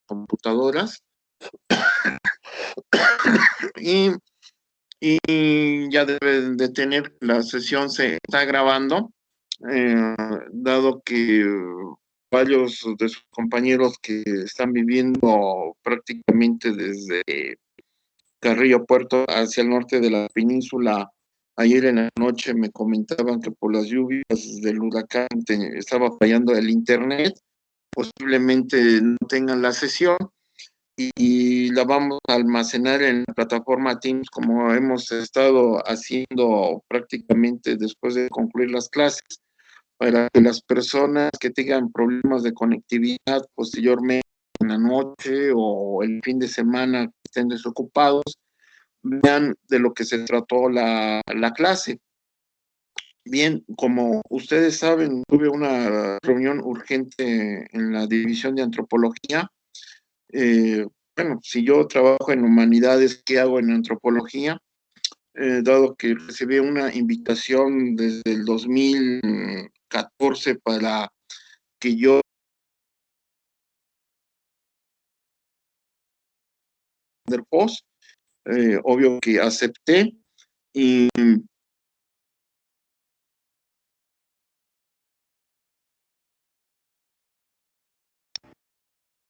computadoras. y, y ya deben de tener, la sesión se está grabando, dado que varios de sus compañeros que están viviendo prácticamente desde Carrillo Puerto hacia el norte de la península, ayer en la noche me comentaban que por las lluvias del huracán estaba fallando el internet, posiblemente no tengan la sesión y la vamos a almacenar en la plataforma Teams como hemos estado haciendo prácticamente después de concluir las clases, para que las personas que tengan problemas de conectividad posteriormente en la noche o el fin de semana que estén desocupados, vean de lo que se trató la clase. Bien, como ustedes saben, tuve una reunión urgente en la división de antropología. Bueno, si yo trabajo en humanidades, ¿qué hago en antropología? Dado que recibí una invitación desde el 2014 para que yo del post, obvio que acepté y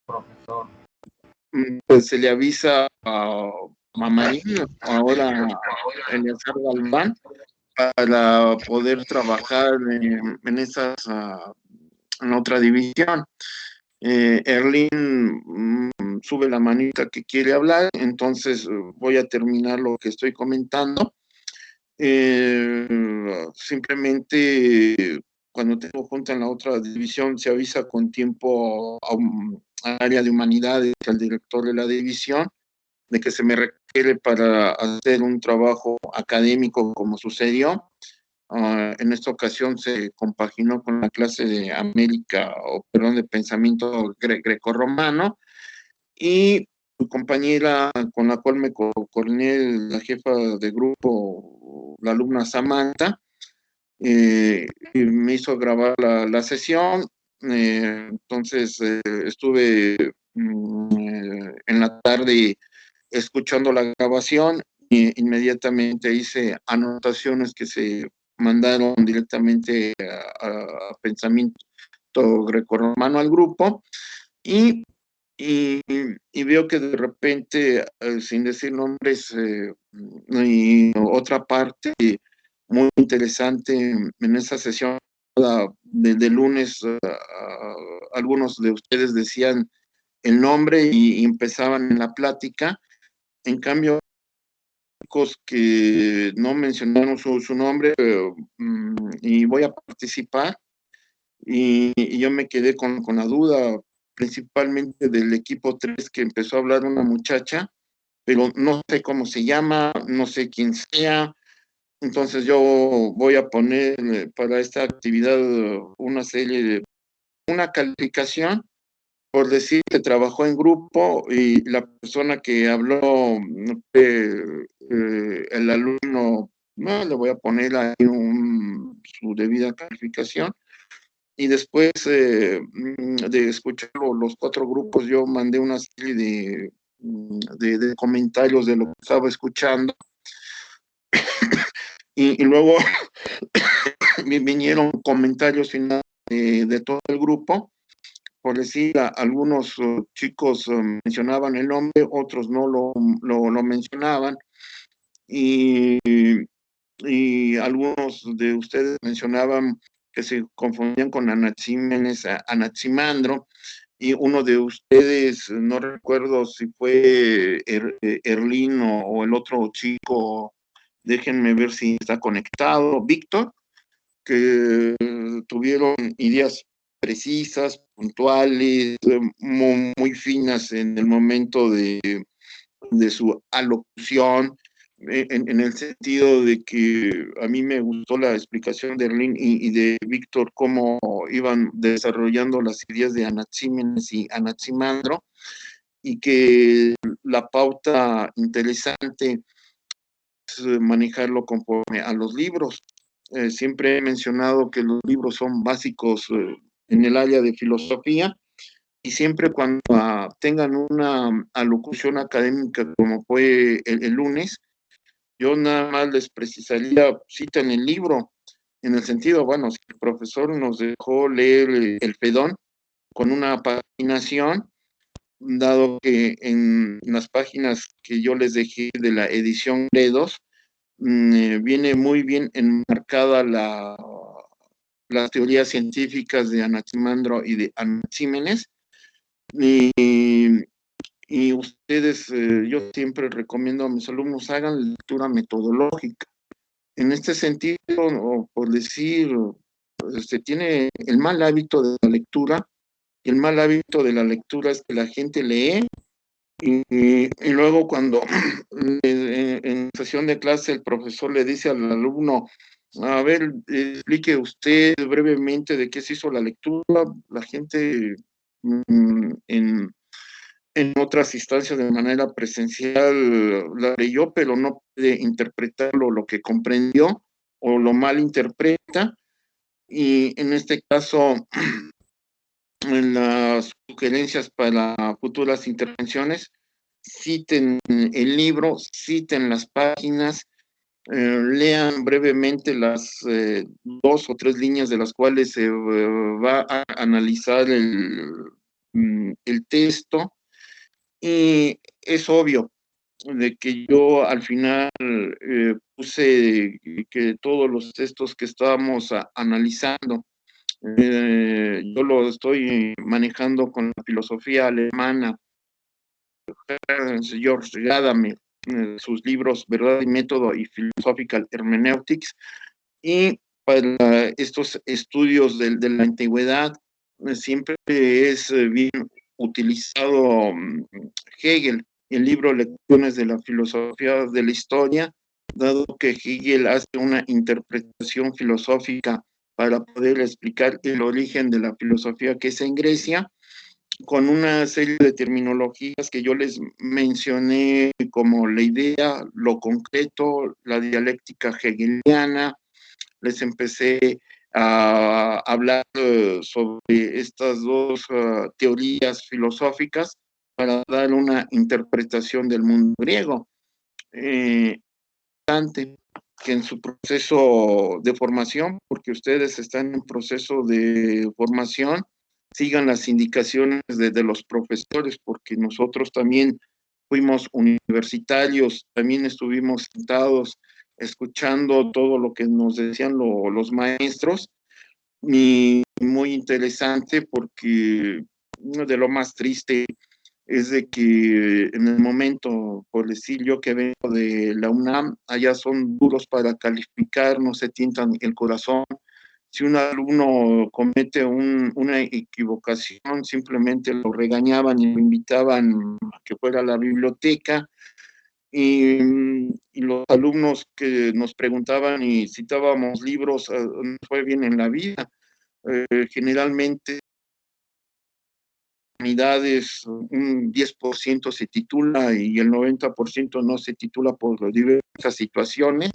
profesor, pues se le avisa a Mamarín, ahora Eleazar Galván, para poder trabajar en esas, en otra división. Erlín sube la manita que quiere hablar, entonces voy a terminar lo que estoy comentando. Simplemente cuando tengo junta en la otra división se avisa con tiempo al área de humanidades, al director de la división, de que se me requiere para hacer un trabajo académico como sucedió. En esta ocasión se compaginó con la clase de América, o perdón, de pensamiento grecorromano, y su compañera con la cual me coordiné, la jefa de grupo, la alumna Samantha, y me hizo grabar la sesión. Entonces estuve en la tarde escuchando la grabación e inmediatamente hice anotaciones que se mandaron directamente a pensamiento grecorromano al grupo y, y, y veo que de repente, sin decir nombres, y otra parte muy interesante en esa sesión de lunes, algunos de ustedes decían el nombre y empezaban en la plática. En cambio, que no mencionaron su nombre, y voy a participar, y yo me quedé con la duda, principalmente del equipo 3 que empezó a hablar una muchacha, pero no sé cómo se llama, no sé quién sea. Entonces yo voy a poner para esta actividad una serie de, una calificación por decir que trabajó en grupo y la persona que habló, el alumno, no, le voy a poner ahí su debida calificación. Y después de escuchar los 4 grupos, yo mandé una serie de comentarios de lo que estaba escuchando. Y luego vinieron comentarios finales de todo el grupo. Por decir, algunos chicos mencionaban el nombre, otros no lo mencionaban, y, y algunos de ustedes mencionaban que se confundían con Anaxímenes, Anaximandro, y uno de ustedes, no recuerdo si fue Erlín o el otro chico, déjenme ver si está conectado, Víctor, que tuvieron ideas precisas, puntuales, muy finas en el momento de su alocución, en el sentido de que a mí me gustó la explicación de Erlín y de Víctor, cómo iban desarrollando las ideas de Anaxímenes y Anaximandro, y que la pauta interesante es manejarlo conforme a los libros. Siempre he mencionado que los libros son básicos en el área de filosofía, y siempre cuando tengan una alocución académica como fue el lunes, yo nada más les precisaría, citen el libro, en el sentido, bueno, si el profesor nos dejó leer el Fedón con una paginación, dado que en las páginas que yo les dejé de la edición Gredos, viene muy bien enmarcada las teorías científicas de Anaximandro y de Anaxímenes, y, y ustedes, yo siempre recomiendo a mis alumnos, hagan lectura metodológica. En este sentido, o por decir, se tiene el mal hábito de la lectura, y el mal hábito de la lectura es que la gente lee y luego cuando en sesión de clase el profesor le dice al alumno, a ver, explique usted brevemente de qué se hizo la lectura, la gente en otras instancias de manera presencial la leyó, pero no puede interpretarlo lo que comprendió o lo mal interpreta. Y en este caso, en las sugerencias para futuras intervenciones, citen el libro, citen las páginas, lean brevemente las 2 o 3 líneas de las cuales se va a analizar el texto. Y es obvio de que yo al final puse que todos los textos que estábamos analizando, yo lo estoy manejando con la filosofía alemana, George Gadamer, sus libros Verdad y Método y Philosophical Hermeneutics, y para estos estudios de la antigüedad siempre es bien utilizado Hegel, el libro Lecciones de la Filosofía de la Historia, dado que Hegel hace una interpretación filosófica para poder explicar el origen de la filosofía que es en Grecia, con una serie de terminologías que yo les mencioné, como la idea, lo concreto, la dialéctica hegeliana. Les empecé a hablar sobre estas dos teorías filosóficas para dar una interpretación del mundo griego. Que en su proceso de formación, porque ustedes están en proceso de formación, sigan las indicaciones de los profesores, porque nosotros también fuimos universitarios, también estuvimos sentados escuchando todo lo que nos decían los maestros, y muy interesante porque uno de lo más triste es de que en el momento, por decir yo que vengo de la UNAM, allá son duros para calificar, no se tientan el corazón. Si un alumno comete una equivocación, simplemente lo regañaban y lo invitaban a que fuera a la biblioteca. Y los alumnos que nos preguntaban y citábamos libros, nos fue bien en la vida. Generalmente unidades, un 10% se titula y el 90% no se titula por diversas situaciones,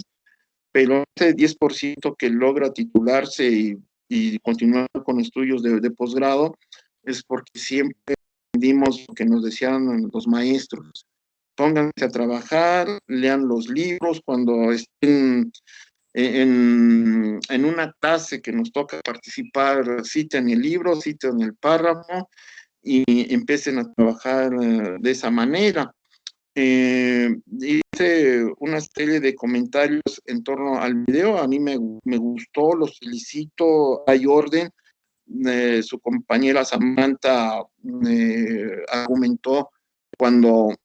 pero ese 10% que logra titularse y continuar con estudios de posgrado es porque siempre entendimos lo que nos decían los maestros. Pónganse a trabajar, lean los libros, cuando estén en una clase que nos toca participar, citen el libro, citen el párrafo, y empiecen a trabajar de esa manera. Hice una serie de comentarios en torno al video, a mí me gustó, los felicito, hay orden. Su compañera Samantha argumentó cuando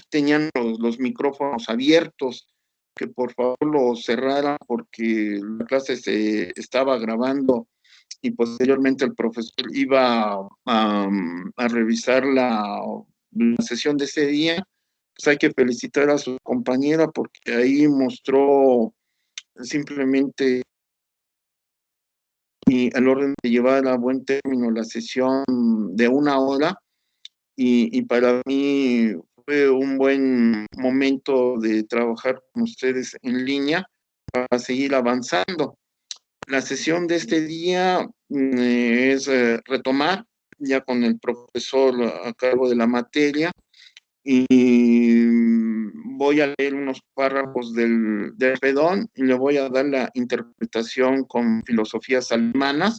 tenían los micrófonos abiertos, que por favor los cerraran porque la clase se estaba grabando y posteriormente el profesor iba a revisar la sesión de ese día. Pues hay que felicitar a su compañera porque ahí mostró simplemente y el orden de llevar a buen término la sesión de 1 hora, y para mí fue un buen momento de trabajar con ustedes en línea para seguir avanzando. La sesión de este día es retomar ya con el profesor a cargo de la materia, y voy a leer unos párrafos del Fedón y le voy a dar la interpretación con filosofías alemanas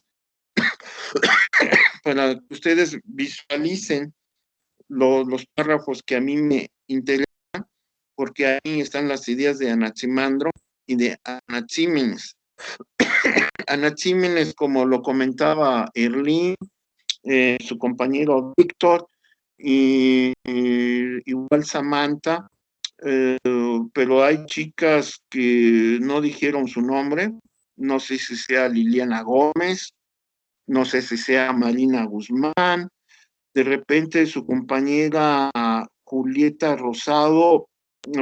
para que ustedes visualicen los párrafos que a mí me interesan, porque ahí están las ideas de Anaximandro y de Anaxímenes. Anaxímenes, como lo comentaba Erlín, su compañero Víctor, y igual Samantha, pero hay chicas que no dijeron su nombre, no sé si sea Liliana Gómez, no sé si sea Marina Guzmán, de repente su compañera Julieta Rosado,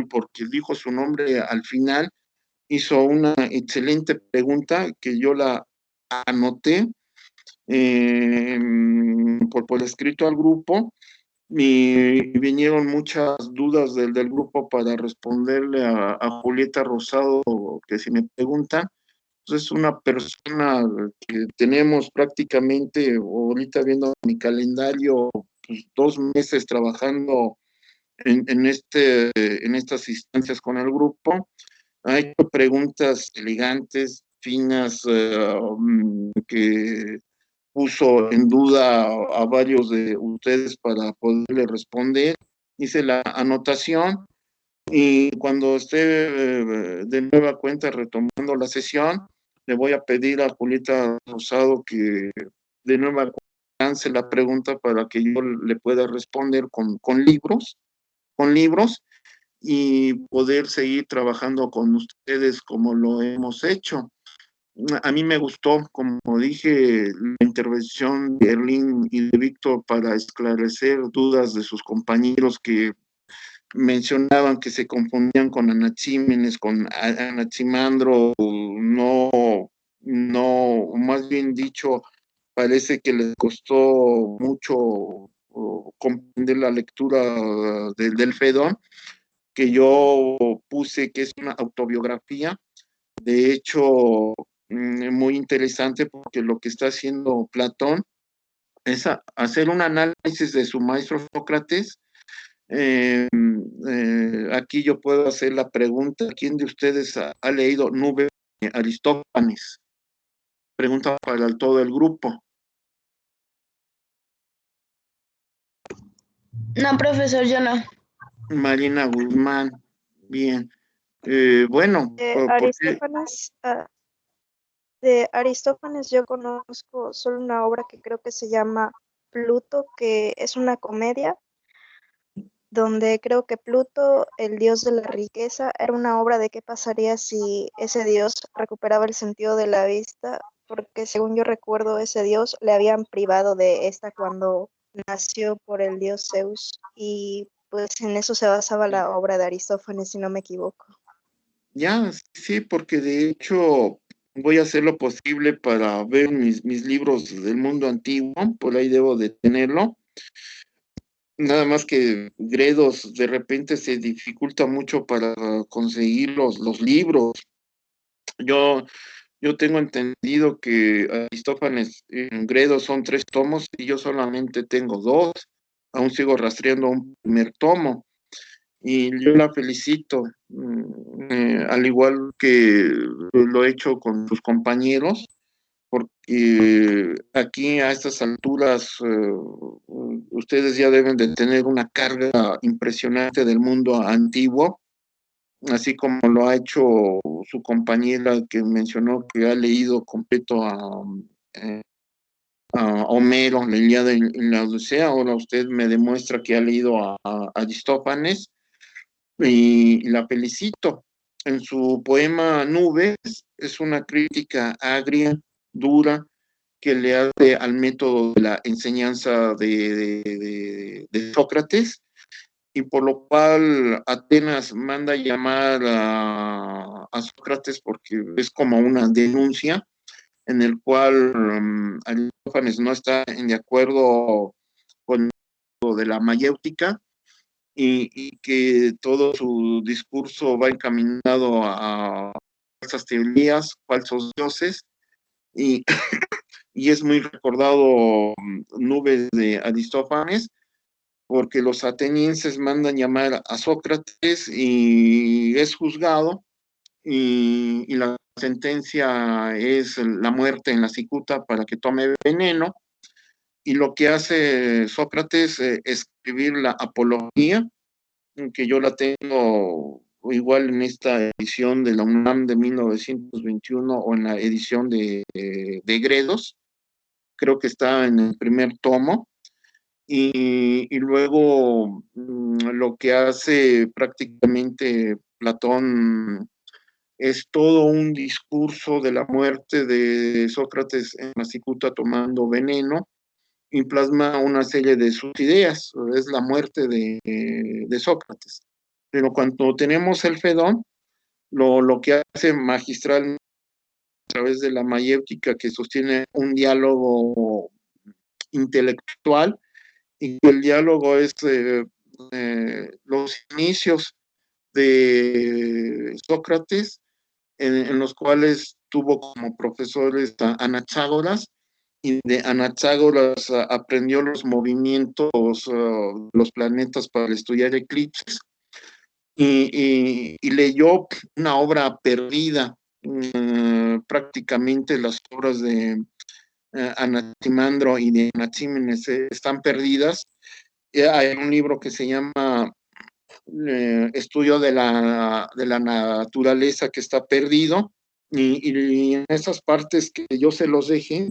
porque dijo su nombre al final, hizo una excelente pregunta que yo la anoté eh, por escrito al grupo y vinieron muchas dudas del grupo para responderle a Julieta Rosado, que si me preguntan, pues es una persona que tenemos prácticamente, ahorita viendo mi calendario, pues 2 meses trabajando en estas instancias con el grupo. Ha hecho preguntas elegantes, finas, que puso en duda a varios de ustedes para poderle responder. Hice la anotación y cuando esté de nueva cuenta retomando la sesión, le voy a pedir a Julieta Rosado que de nueva cuenta lance la pregunta para que yo le pueda responder con libros y poder seguir trabajando con ustedes como lo hemos hecho. A mí me gustó, como dije, la intervención de Erlín y de Víctor para esclarecer dudas de sus compañeros que mencionaban que se confundían con Anaxímenes, con Anaximandro, no, más bien dicho, parece que les costó mucho comprender la lectura del Fedón, que yo puse que es una autobiografía, de hecho, muy interesante porque lo que está haciendo Platón es hacer un análisis de su maestro Sócrates. Aquí yo puedo hacer la pregunta, ¿quién de ustedes ha leído Nube de Aristófanes? Pregunta para todo el grupo. No, profesor, yo no. Marina Guzmán, bien. Bueno, De Aristófanes, de Aristófanes yo conozco solo una obra que creo que se llama Pluto, que es una comedia, donde creo que Pluto, el dios de la riqueza, era una obra de qué pasaría si ese dios recuperaba el sentido de la vista, porque según yo recuerdo, ese dios le habían privado de esta cuando nació por el dios Zeus, y pues en eso se basaba la obra de Aristófanes, si no me equivoco. ya, sí, porque de hecho voy a hacer lo posible para ver mis libros del mundo antiguo, por ahí debo de tenerlo. Nada más que Gredos de repente se dificulta mucho para conseguir los libros. Yo, yo tengo entendido que Aristófanes en Gredos son 3 tomos y yo solamente tengo 2. Aún sigo rastreando un primer tomo y yo la felicito, al igual que lo he hecho con sus compañeros, porque aquí a estas alturas ustedes ya deben de tener una carga impresionante del mundo antiguo, así como lo ha hecho su compañera que mencionó que ha leído completo eh, a Homero, la Ilíada y la Odisea. Ahora usted me demuestra que ha leído a Aristófanes y la felicito. En su poema Nubes es una crítica agria, dura, que le hace al método de la enseñanza de Sócrates, y por lo cual Atenas manda llamar a Sócrates porque es como una denuncia en el cual Aristófanes no está de acuerdo con lo de la mayéutica y que todo su discurso va encaminado a falsas teorías, falsos dioses, y y es muy recordado Nubes de Aristófanes, porque los atenienses mandan llamar a Sócrates y es juzgado, y la sentencia es la muerte en la cicuta para que tome veneno, y lo que hace Sócrates es escribir la apología, que yo la tengo igual en esta edición de la UNAM de 1921 o en la edición de Gredos, creo que está en el primer tomo, y luego lo que hace prácticamente Platón es todo un discurso de la muerte de Sócrates en la cicuta tomando veneno, y plasma una serie de sus ideas, es la muerte de Sócrates. Pero cuando tenemos el Fedón, lo que hace magistralmente a través de la mayéutica, que sostiene un diálogo intelectual, y el diálogo es los inicios de Sócrates, en los cuales tuvo como profesores a Anaxágoras, y de Anaxágoras aprendió los movimientos de los planetas para estudiar eclipses, y leyó una obra perdida, prácticamente las obras de Anaximandro y de Anaxímenes están perdidas. Hay un libro que se llama Estudio de la Naturaleza, que está perdido, y en esas partes que yo se los dejé,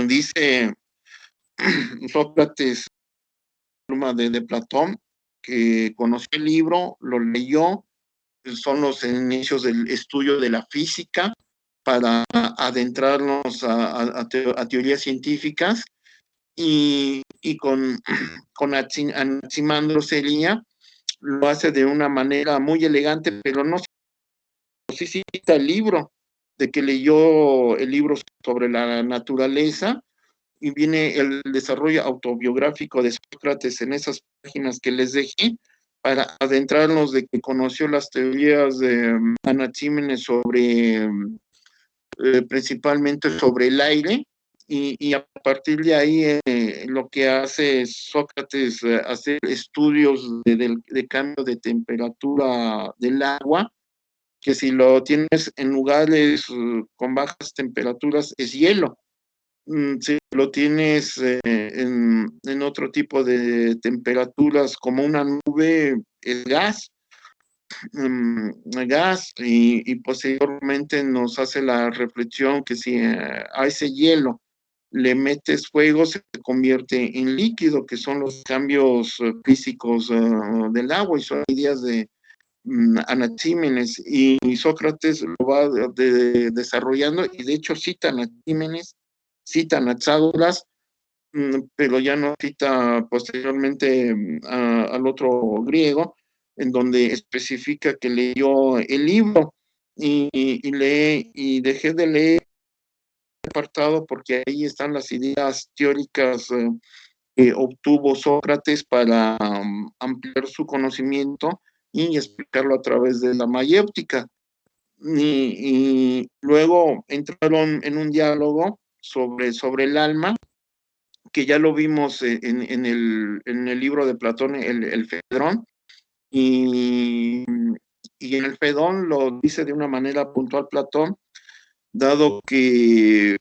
dice Sócrates, pluma de Platón, que conoció el libro, lo leyó, son los inicios del estudio de la física para adentrarnos a teorías científicas, y con Anaximandro sería, lo hace de una manera muy elegante, pero no sí cita el libro, de que leyó el libro sobre la naturaleza, y viene el desarrollo autobiográfico de Sócrates en esas páginas que les dejé, para adentrarnos de que conoció las teorías de Anaxímenes sobre, principalmente sobre el aire, y a partir de ahí lo que hace Sócrates, hacer estudios de cambio de temperatura del agua, que si lo tienes en lugares con bajas temperaturas es hielo, si lo tienes en otro tipo de temperaturas como una nube es gas, y posteriormente nos hace la reflexión que si a ese hielo le metes fuego se convierte en líquido, que son los cambios físicos del agua, y son ideas de Anaxímenes, y Sócrates lo va desarrollando, y de hecho cita a Anaxímenes, cita a Anaxágoras, pero ya no cita posteriormente al otro griego, en donde especifica que leyó el libro, y dejé de leer el apartado porque ahí están las ideas teóricas que obtuvo Sócrates para ampliar su conocimiento y explicarlo a través de la mayéutica. Y luego entraron en un diálogo sobre el alma, que ya lo vimos en el libro de Platón, el Fedrón, y en el Fedón lo dice de una manera puntual Platón, dado que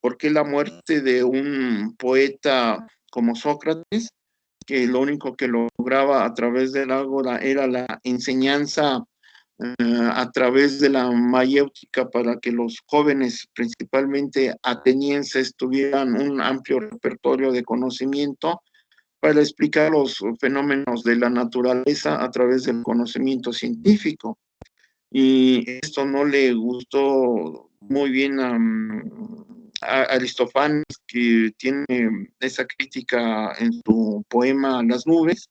¿por qué la muerte de un poeta como Sócrates, que lo único que lograba a través del ágora era la enseñanza a través de la mayéutica, para que los jóvenes, principalmente atenienses, tuvieran un amplio repertorio de conocimiento para explicar los fenómenos de la naturaleza a través del conocimiento científico? Y esto no le gustó muy bien a Aristófanes, que tiene esa crítica en su poema Las nubes,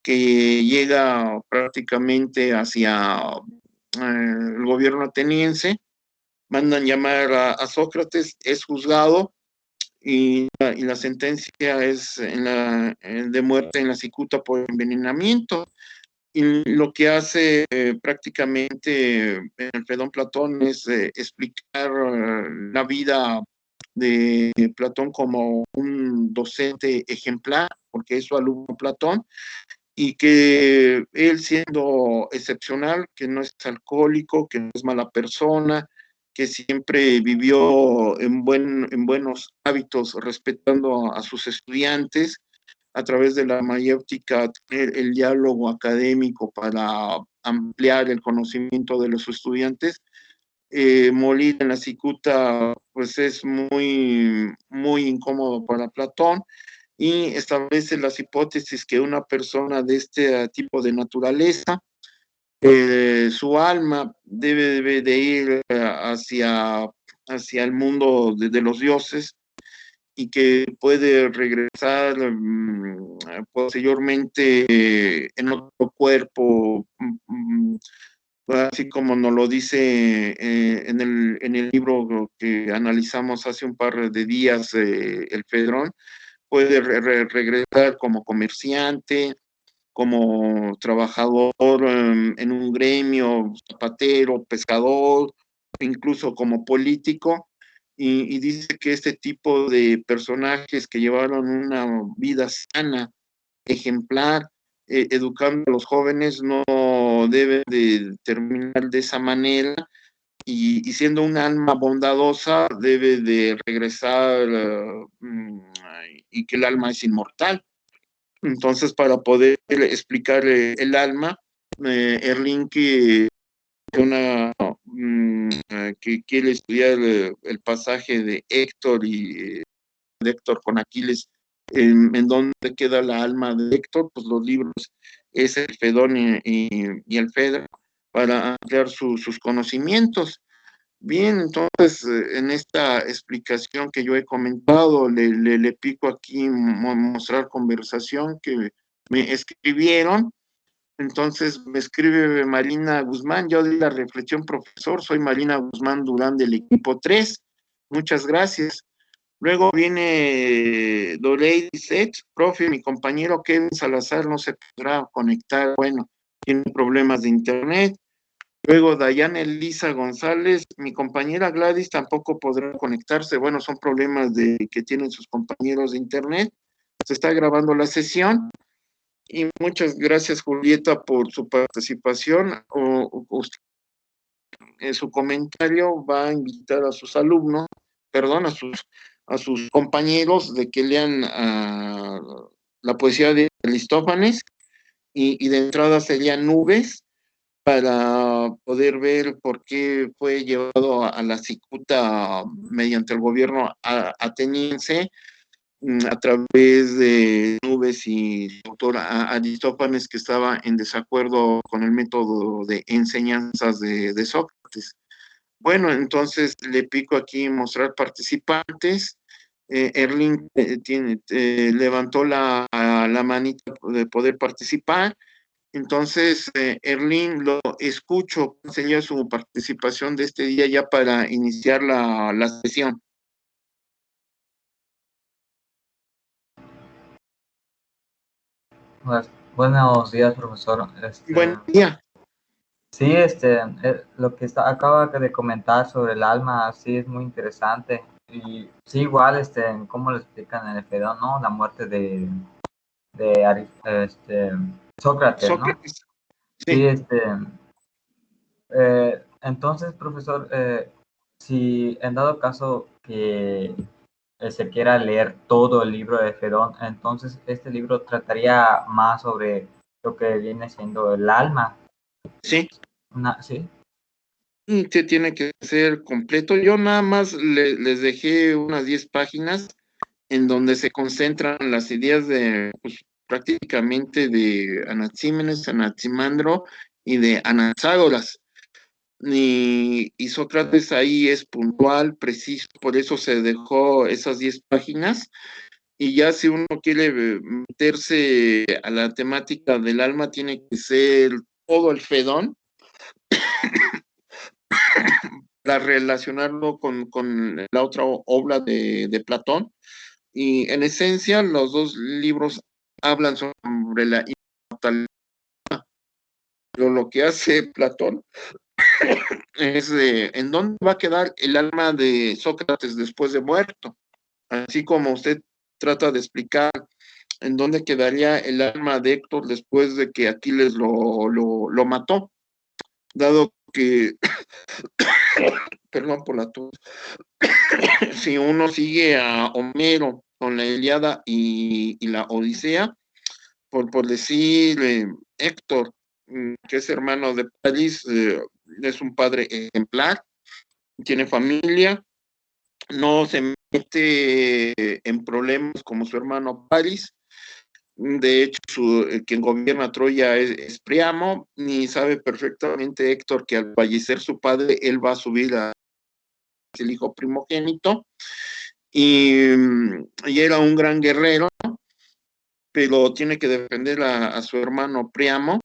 que llega prácticamente hacia el gobierno ateniense, mandan llamar a Sócrates, es juzgado, y la sentencia es de muerte en la cicuta por envenenamiento. Y lo que hace prácticamente en el Fedón Platón es explicar la vida de Platón como un docente ejemplar, porque es su alumno Platón, y que él siendo excepcional, que no es alcohólico, que no es mala persona, que siempre vivió en buenos hábitos, respetando a sus estudiantes, a través de la mayéutica, el diálogo académico para ampliar el conocimiento de los estudiantes. Morir en la cicuta pues es muy incómodo para Platón, y establece las hipótesis que una persona de este tipo de naturaleza, su alma debe de ir hacia el mundo de los dioses, y que puede regresar posteriormente en otro cuerpo, así como nos lo dice en el libro que analizamos hace un par de días, el Fedrón. Puede regresar como comerciante, como trabajador en un gremio, zapatero, pescador, incluso como político, y dice que este tipo de personajes que llevaron una vida sana, ejemplar, educando a los jóvenes, no deben de terminar de esa manera, y siendo un alma bondadosa debe de regresar, y que el alma es inmortal. Entonces, para poder explicar el alma, Erling, que quiere estudiar el pasaje de Héctor y de Héctor con Aquiles, en dónde queda la alma de Héctor, pues los libros es el Fedón y el Fedra, para ampliar sus conocimientos. Bien, entonces en esta explicación que yo he comentado, le pico aquí mostrar conversación que me escribieron. Entonces me escribe Marina Guzmán: yo di la reflexión, profesor, soy Marina Guzmán Durán del equipo 3, muchas gracias. Luego viene Dorey Set: profe, mi compañero Kevin Salazar no se podrá conectar, bueno, tiene problemas de internet. Luego Dayana Elisa González: mi compañera Gladys tampoco podrá conectarse, bueno, son problemas que tienen sus compañeros de internet. Se está grabando la sesión. Y muchas gracias, Julieta, por su participación. Usted, en su comentario, va a invitar a sus alumnos, perdón, a sus compañeros, de que lean la poesía de Aristófanes, y de entrada serían Nubes, para poder ver por qué fue llevado a la cicuta mediante el gobierno ateniense, a través de Nubes y el doctor Aristófanes, que estaba en desacuerdo con el método de enseñanzas de Sócrates. Bueno, entonces le pico aquí mostrar participantes. Erling levantó la manita de poder participar. Entonces, Erling, lo escucho. ¿Cuál sería su participación de este día ya para iniciar la sesión? Pues, buenos días, profesor. Buen día. Sí, lo que acaba de comentar sobre el alma, sí es muy interesante. Y sí, igual, cómo lo explican en el Fedón, ¿no? La muerte de Sócrates, ¿no? Sócrates. Sí, Sí. entonces, profesor, si en dado caso que se quiera leer todo el libro de Fedón, entonces este libro trataría más sobre lo que viene siendo el alma. Sí. ¿Sí? Y te tiene que ser completo. Yo nada más les dejé unas 10 páginas en donde se concentran las ideas de, pues, prácticamente de Anaxímenes, Anaximandro y de Anaxágoras. Y Sócrates ahí es puntual, preciso, por eso se dejó esas 10 páginas. Y ya si uno quiere meterse a la temática del alma, tiene que ser todo el Fedón, para relacionarlo con la otra obra de Platón. Y en esencia, los dos libros hablan sobre la inmortalidad, pero lo que hace Platón es en dónde va a quedar el alma de Sócrates después de muerto, así como usted trata de explicar en dónde quedaría el alma de Héctor después de que Aquiles lo mató, dado que, perdón por la tos, si uno sigue a Homero con la Ilíada y la Odisea, por decir, Héctor, que es hermano de París, es un padre ejemplar, tiene familia, no se mete en problemas como su hermano París. De hecho, quien gobierna Troya es Priamo, ni sabe perfectamente Héctor que al fallecer su padre, él va a subir a el hijo primogénito, y era un gran guerrero, pero tiene que defender a su hermano Priamo,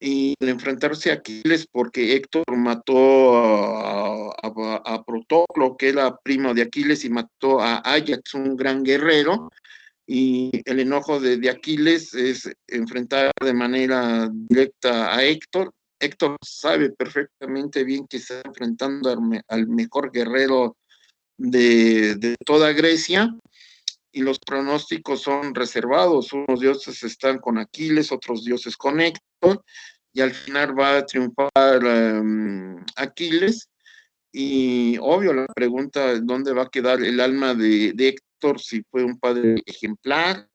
y al enfrentarse a Aquiles, porque Héctor mató a Protoclo, que era primo de Aquiles, y mató a Ajax, un gran guerrero, y el enojo de Aquiles es enfrentar de manera directa a Héctor. Héctor sabe perfectamente bien que está enfrentando al mejor guerrero de toda Grecia, y los pronósticos son reservados. Unos dioses están con Aquiles, otros dioses con Héctor, y al final va a triunfar Aquiles. Y obvio, la pregunta es dónde va a quedar el alma de Héctor, si fue un padre ejemplar,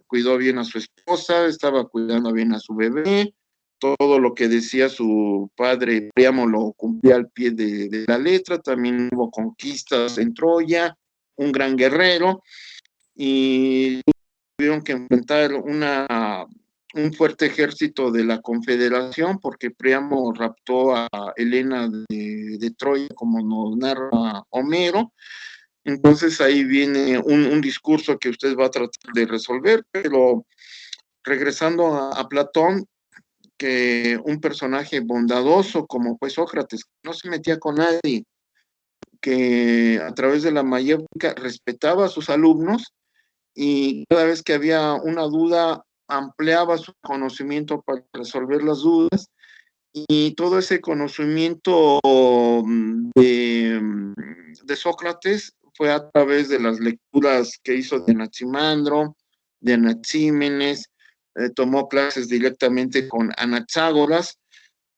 cuidó bien a su esposa, estaba cuidando bien a su bebé, todo lo que decía su padre Priamo lo cumplía al pie de la letra, también hubo conquistas en Troya, un gran guerrero, y tuvieron que enfrentar un fuerte ejército de la Confederación, porque Priamo raptó a Helena de Troya, como nos narra Homero. Entonces ahí viene un discurso que usted va a tratar de resolver, pero regresando a Platón, que un personaje bondadoso como fue Sócrates, no se metía con nadie, que a través de la mayéutica respetaba a sus alumnos, y cada vez que había una duda ampliaba su conocimiento para resolver las dudas, y todo ese conocimiento de Sócrates fue a través de las lecturas que hizo de Anaximandro, de Anaxímenes, tomó clases directamente con Anaxágoras,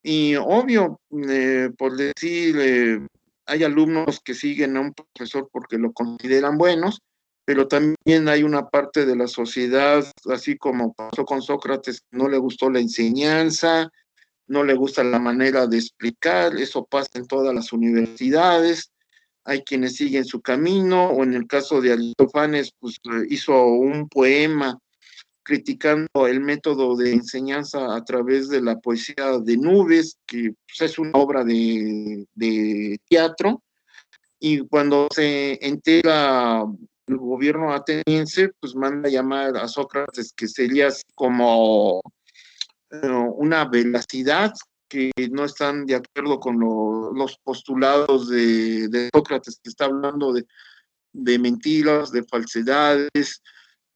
y obvio, por decir, hay alumnos que siguen a un profesor porque lo consideran buenos, pero también hay una parte de la sociedad, así como pasó con Sócrates, no le gustó la enseñanza, no le gusta la manera de explicar, eso pasa en todas las universidades, hay quienes siguen su camino, o en el caso de Aristófanes, pues hizo un poema criticando el método de enseñanza a través de la poesía de nubes, que pues, es una obra de teatro, y cuando se entera el gobierno ateniense, pues manda a llamar a Sócrates, que sería como una veracidad, que no están de acuerdo con los postulados de Sócrates, que está hablando de mentiras, de falsedades,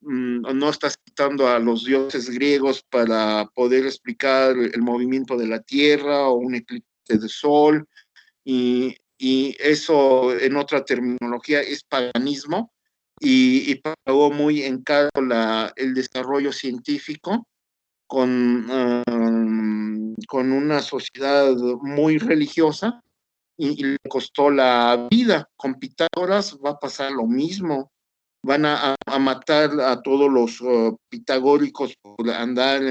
no está citando a los dioses griegos para poder explicar el movimiento de la Tierra o un eclipse de sol, y eso en otra terminología es paganismo, y pagó muy en caro el desarrollo científico con una sociedad muy religiosa, y le costó la vida. Con Pitágoras va a pasar lo mismo, van a matar a todos los pitagóricos por andar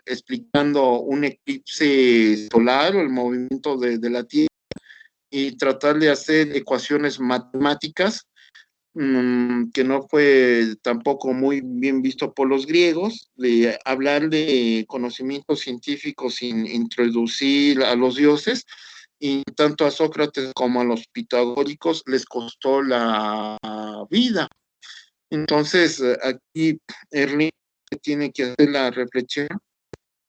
explicando un eclipse solar o el movimiento de la Tierra, y tratar de hacer ecuaciones matemáticas, que no fue tampoco muy bien visto por los griegos, de hablar de conocimientos científicos sin introducir a los dioses, y tanto a Sócrates como a los pitagóricos les costó la vida. Entonces, aquí Erling tiene que hacer la reflexión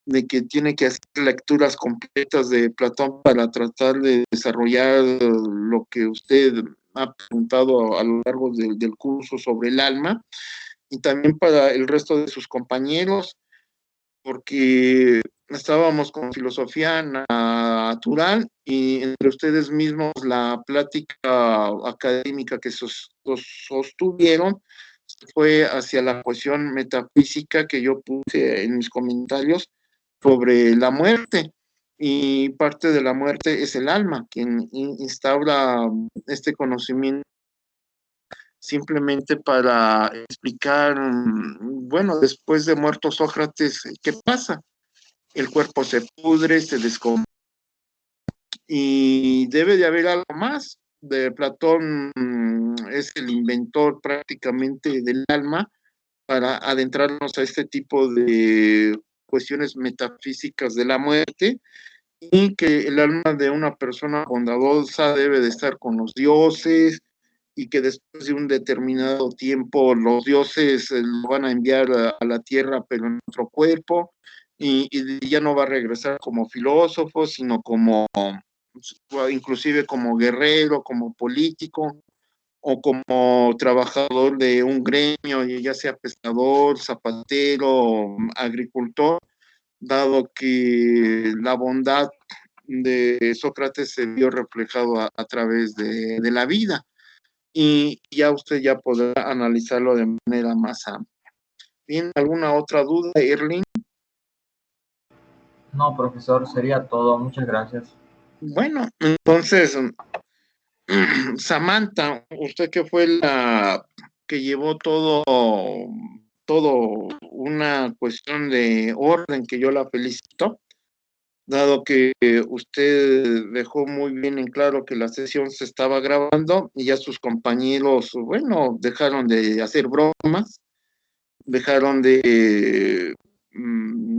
de que tiene que hacer lecturas completas de Platón para tratar de desarrollar lo que usted ha preguntado a lo largo del curso sobre el alma, y también para el resto de sus compañeros, porque estábamos con filosofía natural y entre ustedes mismos la plática académica que sostuvieron fue hacia la cuestión metafísica que yo puse en mis comentarios sobre la muerte. Y parte de la muerte es el alma, quien instaura este conocimiento simplemente para explicar, bueno, después de muerto Sócrates, ¿qué pasa? El cuerpo se pudre, se descompone, y debe de haber algo más. De Platón es el inventor prácticamente del alma para adentrarnos a este tipo de cuestiones metafísicas de la muerte, y que el alma de una persona bondadosa debe de estar con los dioses, y que después de un determinado tiempo los dioses lo van a enviar a la tierra, pero en otro cuerpo, y ya no va a regresar como filósofo, sino como, inclusive como guerrero, como político, o como trabajador de un gremio, ya sea pescador, zapatero, agricultor, dado que la bondad de Sócrates se vio reflejado a través de la vida, y ya usted ya podrá analizarlo de manera más amplia. ¿Tiene alguna otra duda, Erling? No, profesor, sería todo. Muchas gracias. Bueno, entonces, Samantha, usted que fue la que llevó todo una cuestión de orden, que yo la felicito, dado que usted dejó muy bien en claro que la sesión se estaba grabando y ya sus compañeros, bueno, dejaron de hacer bromas, dejaron de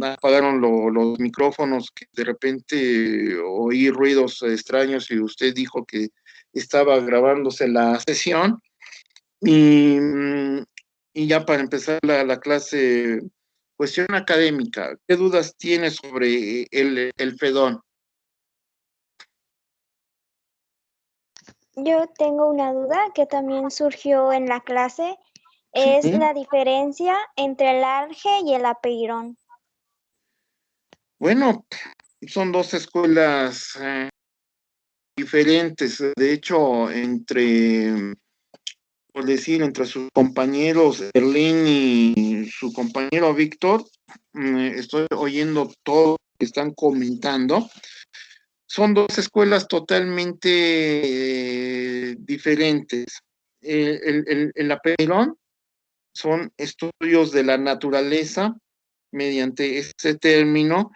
apagaron los micrófonos, que de repente oí ruidos extraños y usted dijo que estaba grabándose la sesión, y, y ya para empezar la clase, cuestión académica, ¿qué dudas tiene sobre el FEDON? Yo tengo una duda que también surgió en la clase, es ¿Sí? la diferencia entre el arge y el apeirón. Bueno, son dos escuelas diferentes. De hecho, por decir, entre sus compañeros Erlín y su compañero Víctor, estoy oyendo todo lo que están comentando. Son dos escuelas totalmente diferentes. El Apeirón son estudios de la naturaleza mediante este término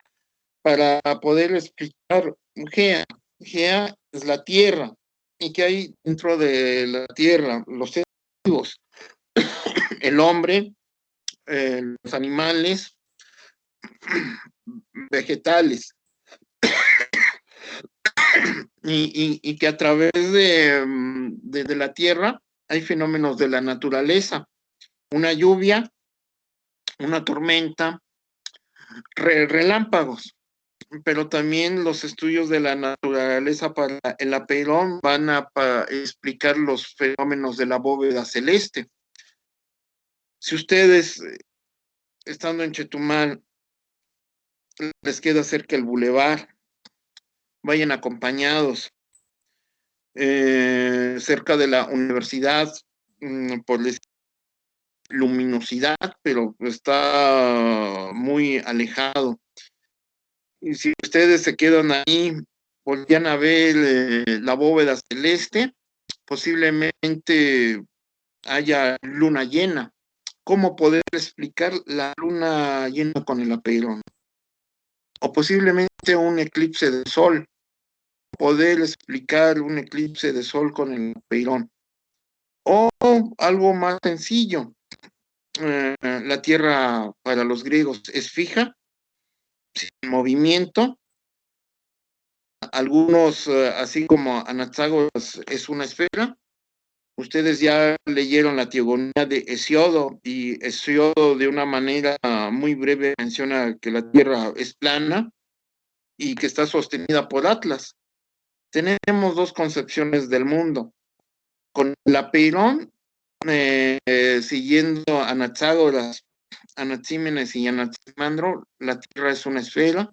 para poder explicar Gea. Gea es la tierra, y que hay dentro de la tierra los seres vivos, el hombre, los animales, vegetales, y que a través de la tierra hay fenómenos de la naturaleza, una lluvia, una tormenta, relámpagos, pero también los estudios de la naturaleza para el Apeirón van a explicar los fenómenos de la bóveda celeste. Si ustedes, estando en Chetumal, les queda cerca el bulevar, vayan acompañados, cerca de la universidad, por la luminosidad, pero está muy alejado. Y si ustedes se quedan ahí, volvían a ver la bóveda celeste, posiblemente haya luna llena. ¿Cómo poder explicar la luna llena con el Apeirón? O posiblemente un eclipse de sol, poder explicar un eclipse de sol con el Apeirón. O algo más sencillo, la Tierra para los griegos es fija, sin movimiento. Algunos, así como Anaxágoras es una esfera. Ustedes ya leyeron la teogonía de Hesiodo, y Hesiodo de una manera muy breve menciona que la Tierra es plana y que está sostenida por Atlas. Tenemos dos concepciones del mundo. Con el Apeirón, siguiendo Anaxágoras, Anaxímenes y Anaximandro, la Tierra es una esfera,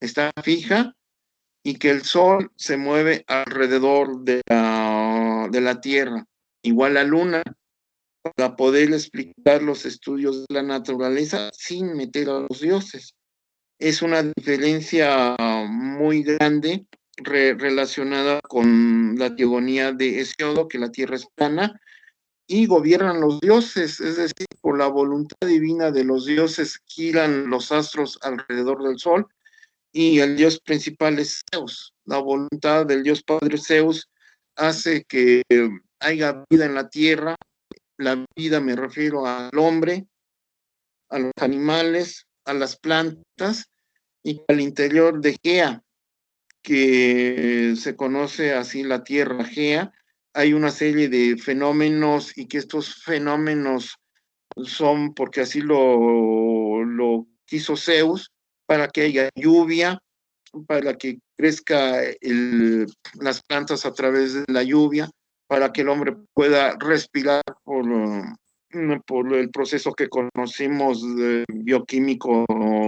está fija y que el Sol se mueve alrededor de la Tierra. Igual la Luna, para poder explicar los estudios de la naturaleza sin meter a los dioses. Es una diferencia muy grande relacionada con la teogonía de Hesiodo, que la Tierra es plana, y gobiernan los dioses, es decir, por la voluntad divina de los dioses giran los astros alrededor del Sol, y el dios principal es Zeus. La voluntad del dios padre Zeus hace que haya vida en la Tierra. La vida me refiero al hombre, a los animales, a las plantas, y al interior de Gea, que se conoce así la Tierra Gea, hay una serie de fenómenos, y que estos fenómenos son porque así lo quiso Zeus, para que haya lluvia, para que crezca las plantas a través de la lluvia, para que el hombre pueda respirar por el proceso que conocimos bioquímico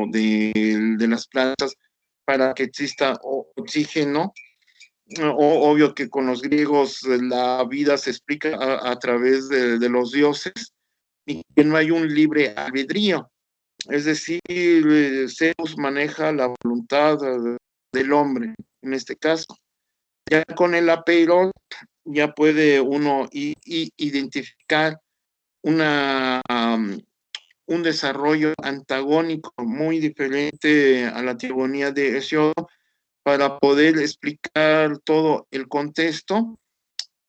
de las plantas, para que exista oxígeno. Obvio que con los griegos la vida se explica a través de los dioses, y que no hay un libre albedrío. Es decir, Zeus maneja la voluntad del hombre, en este caso. Ya con el apeirón, ya puede uno identificar un desarrollo antagónico muy diferente a la teogonía de Hesiodo, para poder explicar todo el contexto,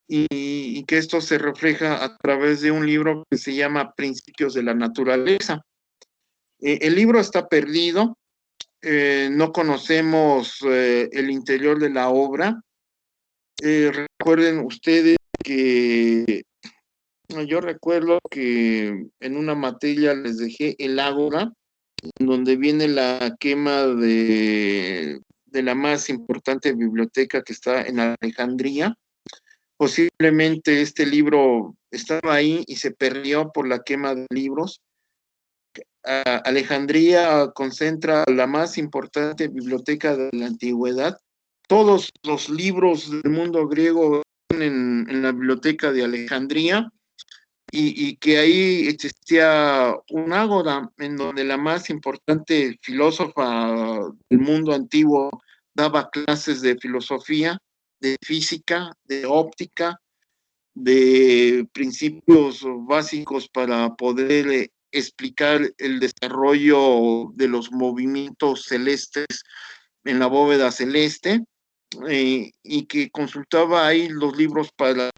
y que esto se refleja a través de un libro que se llama Principios de la Naturaleza. El libro está perdido, no conocemos el interior de la obra. Recuerden ustedes que yo recuerdo que en una materia les dejé el Ágora, donde viene la quema de la más importante biblioteca que está en Alejandría. Posiblemente este libro estaba ahí y se perdió por la quema de libros. Alejandría concentra la más importante biblioteca de la antigüedad. Todos los libros del mundo griego están en la biblioteca de Alejandría, y que ahí existía un ágora en donde la más importante filósofa del mundo antiguo daba clases de filosofía, de física, de óptica, de principios básicos para poder explicar el desarrollo de los movimientos celestes en la bóveda celeste, y que consultaba ahí los libros para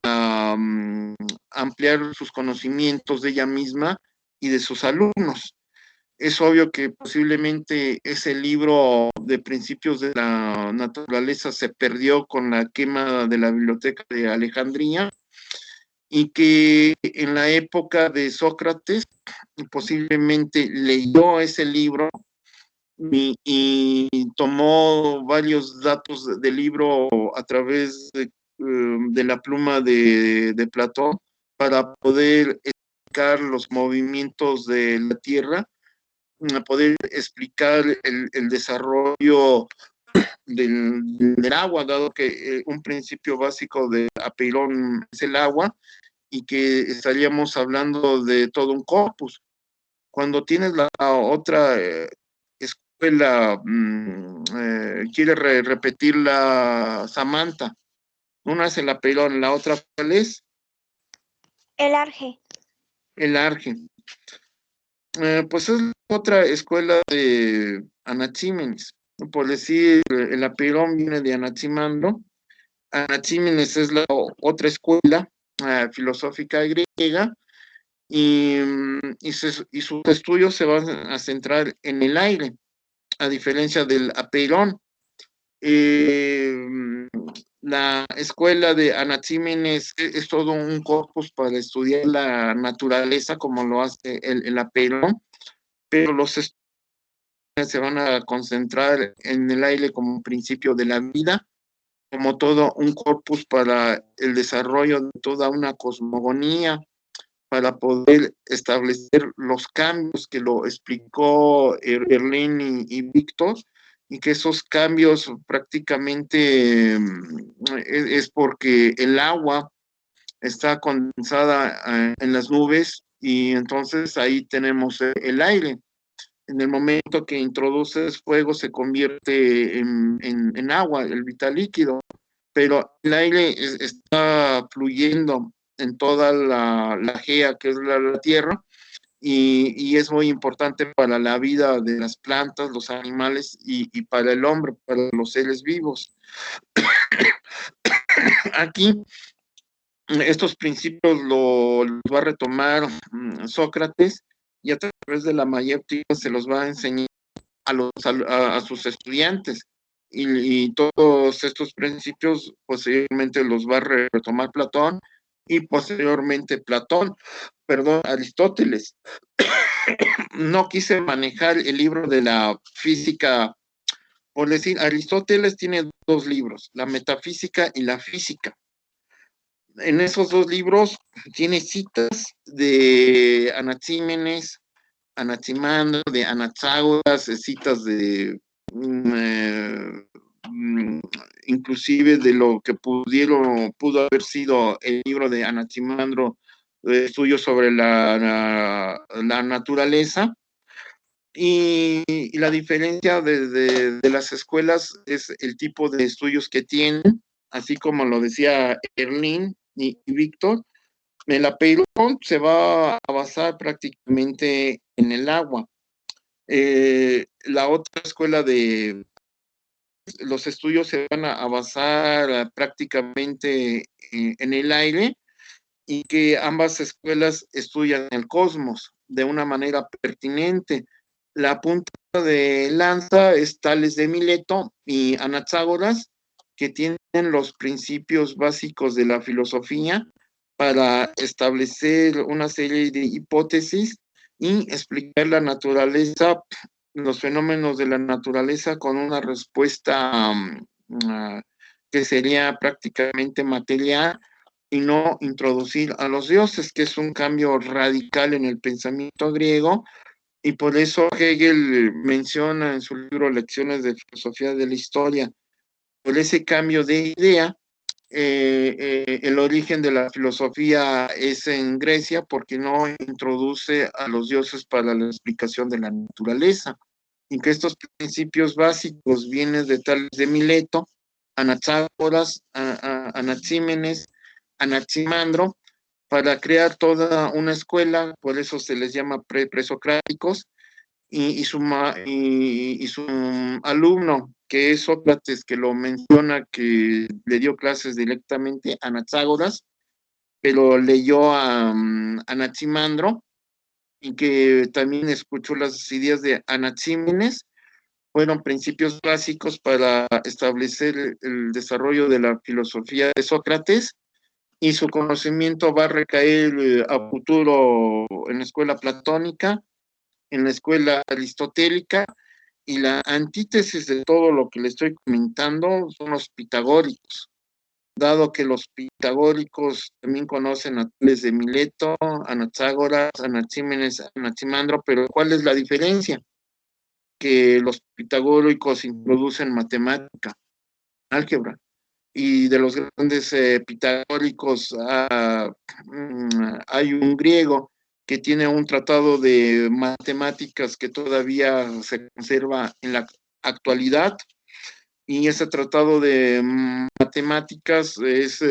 ampliar sus conocimientos de ella misma y de sus alumnos. Es obvio que posiblemente ese libro de Principios de la Naturaleza se perdió con la quema de la biblioteca de Alejandría, y que en la época de Sócrates posiblemente leyó ese libro y tomó varios datos del libro a través de la pluma de Platón, para poder explicar los movimientos de la Tierra, poder explicar el desarrollo del agua, dado que un principio básico de apeirón es el agua, y que estaríamos hablando de todo un corpus. Cuando tienes la otra escuela, quiere repetir la Samantha. Una es el apeirón, la otra, ¿cuál es? El arge. El arge. Pues es otra escuela de Anaxímenes. Por decir, el apeirón viene de Anaximandro. Anaxímenes es la otra escuela filosófica griega, y sus estudios se van a centrar en el aire, a diferencia del apeirón. La escuela de Anaxímenes es todo un corpus para estudiar la naturaleza, como lo hace el apeirón, pero los estudios se van a concentrar en el aire como principio de la vida, como todo un corpus para el desarrollo de toda una cosmogonía, para poder establecer los cambios que lo explicó Erlín y Víctor, y que esos cambios prácticamente es porque el agua está condensada en las nubes y entonces ahí tenemos el aire. En el momento que introduces fuego se convierte en agua, el vital líquido, pero el aire está fluyendo en toda la gea que es la tierra y es muy importante para la vida de las plantas, los animales y para el hombre, para los seres vivos. Aquí estos principios los va a retomar Sócrates y a través de la mayéutica se los va a enseñar a sus estudiantes y todos estos principios posteriormente los va a retomar Platón y posteriormente Aristóteles. No quise manejar el libro de la física, por decir, Aristóteles tiene dos libros, la metafísica y la física. En esos dos libros tiene citas de Anaxímenes, Anaximandro, de Anaxágoras, citas de inclusive de lo que pudo haber sido el libro de Anaximandro, estudios sobre la naturaleza. Y la diferencia de las escuelas es el tipo de estudios que tienen, así como lo decía Erlín y Víctor. El apeirón se va a basar prácticamente en el agua. La otra escuela de los estudios se van a basar prácticamente en el aire y que ambas escuelas estudian el cosmos de una manera pertinente. La punta de lanza es Tales de Mileto y Anaxágoras, que tienen los principios básicos de la filosofía para establecer una serie de hipótesis y explicar la naturaleza, los fenómenos de la naturaleza con una respuesta que sería prácticamente material y no introducir a los dioses, que es un cambio radical en el pensamiento griego, y por eso Hegel menciona en su libro Lecciones de Filosofía de la Historia, por ese cambio de idea, el origen de la filosofía es en Grecia porque no introduce a los dioses para la explicación de la naturaleza, y que estos principios básicos vienen de Tales de Mileto, Anaxágoras, Anaxímenes, Anaximandro, para crear toda una escuela, por eso se les llama presocráticos, y su alumno, que es Sócrates, que lo menciona, que le dio clases directamente a Anaxágoras, pero leyó a Anaximandro, y que también escuchó las ideas de Anaxímenes, fueron principios básicos para establecer el desarrollo de la filosofía de Sócrates, y su conocimiento va a recaer a futuro en la escuela platónica, en la escuela aristotélica, y la antítesis de todo lo que le estoy comentando son los pitagóricos, dado que los pitagóricos también conocen a Tales de Mileto, Anaxágoras, Anaxímenes, Anaximandro, pero ¿cuál es la diferencia? Que los pitagóricos introducen matemática, álgebra, y de los grandes pitagóricos hay un griego que tiene un tratado de matemáticas que todavía se conserva en la actualidad, y ese tratado de matemáticas es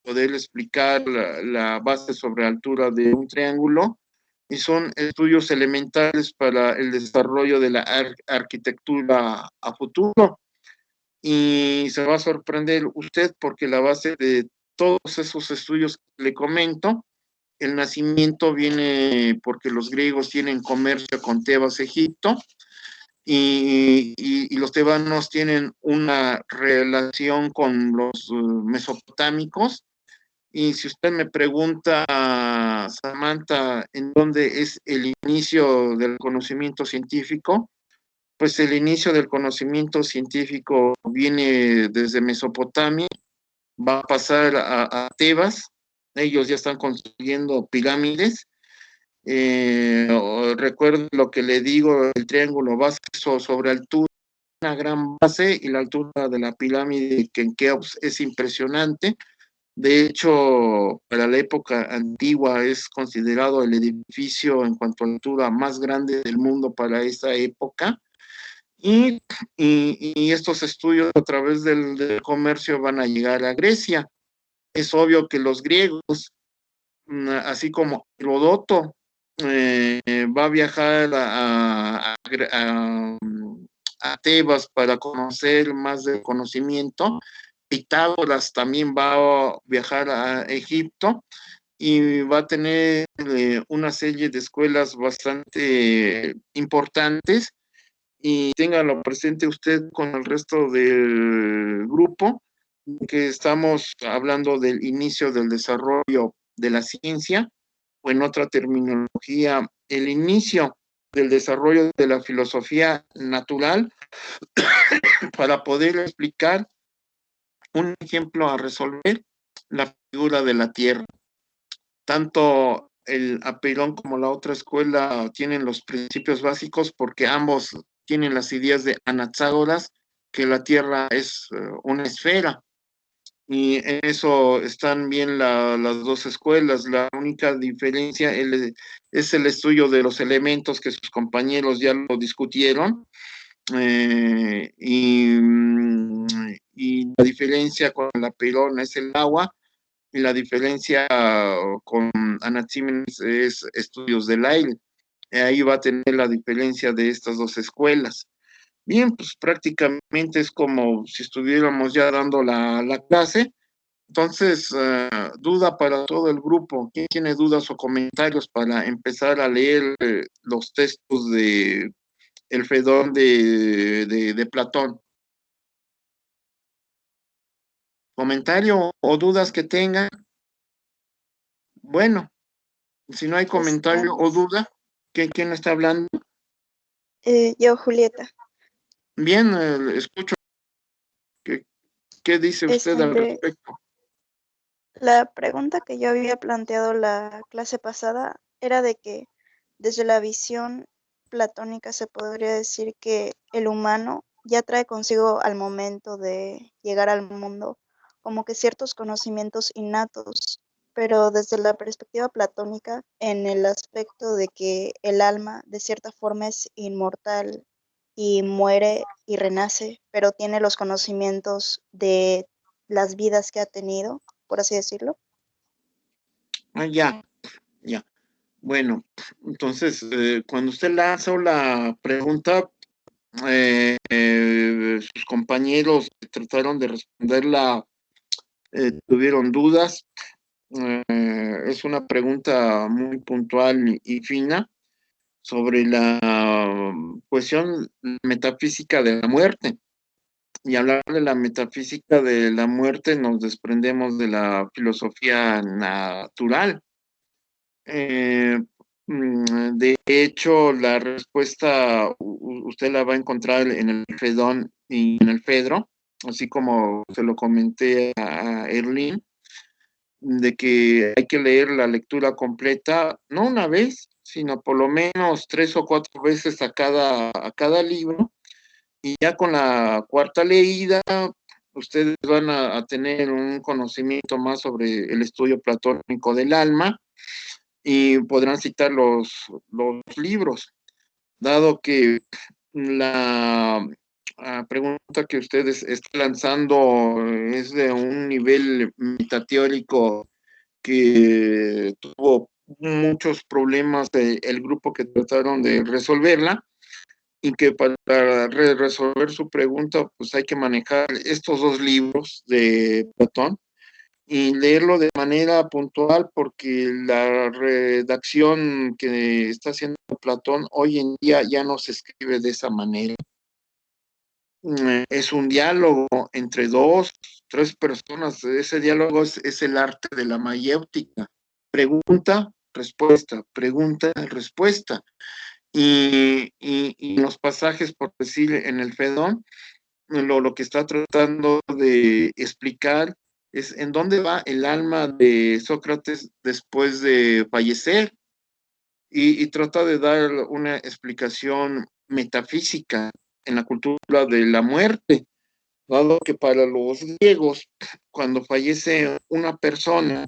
poder explicar la base sobre altura de un triángulo, y son estudios elementales para el desarrollo de la arquitectura a futuro. Y se va a sorprender usted porque la base de todos esos estudios que le comento, el nacimiento viene porque los griegos tienen comercio con Tebas, Egipto, y los tebanos tienen una relación con los mesopotámicos. Y si usted me pregunta, Samantha, ¿en dónde es el inicio del conocimiento científico? Pues el inicio del conocimiento científico viene desde Mesopotamia, va a pasar a Tebas, ellos ya están construyendo pirámides. Recuerdo lo que le digo, el triángulo base sobre altura una gran base y la altura de la pirámide en Keops es impresionante. De hecho, para la época antigua es considerado el edificio en cuanto a altura más grande del mundo para esa época. Y estos estudios a través del comercio van a llegar a Grecia. Es obvio que los griegos, así como Heródoto, va a viajar a Tebas para conocer más del conocimiento. Pitágoras también va a viajar a Egipto y va a tener una serie de escuelas bastante importantes, y téngalo presente usted con el resto del grupo, que estamos hablando del inicio del desarrollo de la ciencia, o en otra terminología, el inicio del desarrollo de la filosofía natural, para poder explicar un ejemplo a resolver, la figura de la Tierra. Tanto el Apeirón como la otra escuela tienen los principios básicos, porque ambos tienen las ideas de Anaxágoras, que la Tierra es una esfera. Y en eso están bien las dos escuelas. La única diferencia es el estudio de los elementos, que sus compañeros ya lo discutieron. Y la diferencia con la Perón es el agua, y la diferencia con Anaxímenes es estudios del aire. Ahí va a tener la diferencia de estas dos escuelas. Bien, pues prácticamente es como si estuviéramos ya dando la clase. Entonces, duda para todo el grupo. ¿Quién tiene dudas o comentarios para empezar a leer los textos de el Fedón de Platón? ¿Comentario o dudas que tengan? Bueno, si no hay comentario o duda, ¿quién está hablando? Yo, Julieta. Bien, escucho. ¿Qué dice usted al respecto? La pregunta que yo había planteado la clase pasada era de que desde la visión platónica se podría decir que el humano ya trae consigo al momento de llegar al mundo como que ciertos conocimientos innatos, pero desde la perspectiva platónica, en el aspecto de que el alma de cierta forma es inmortal y muere y renace, pero tiene los conocimientos de las vidas que ha tenido, por así decirlo. Ya. Bueno, entonces, cuando usted lanzó la pregunta, sus compañeros trataron de responderla, tuvieron dudas. Es una pregunta muy puntual y fina sobre la cuestión metafísica de la muerte. Y hablar de la metafísica de la muerte nos desprendemos de la filosofía natural. De hecho, la respuesta usted la va a encontrar en el Fedón y en el Fedro, así como se lo comenté a Erlín, de que hay que leer la lectura completa, no una vez, sino por lo menos 3 o 4 veces a cada libro, y ya con la cuarta leída ustedes van a tener un conocimiento más sobre el estudio platónico del alma, y podrán citar los libros, dado que la pregunta que ustedes están lanzando es de un nivel metateórico que tuvo muchos problemas el grupo que trataron de resolverla, y que para resolver su pregunta pues hay que manejar estos dos libros de Platón y leerlo de manera puntual, porque la redacción que está haciendo Platón hoy en día ya no se escribe de esa manera. Es un diálogo entre 2, 3 personas. Ese diálogo es el arte de la mayéutica. Pregunta, respuesta, pregunta, respuesta. Y los pasajes, por decir, en el Fedón, lo que está tratando de explicar es en dónde va el alma de Sócrates después de fallecer, y trata de dar una explicación metafísica en la cultura de la muerte, dado que para los griegos, cuando fallece una persona,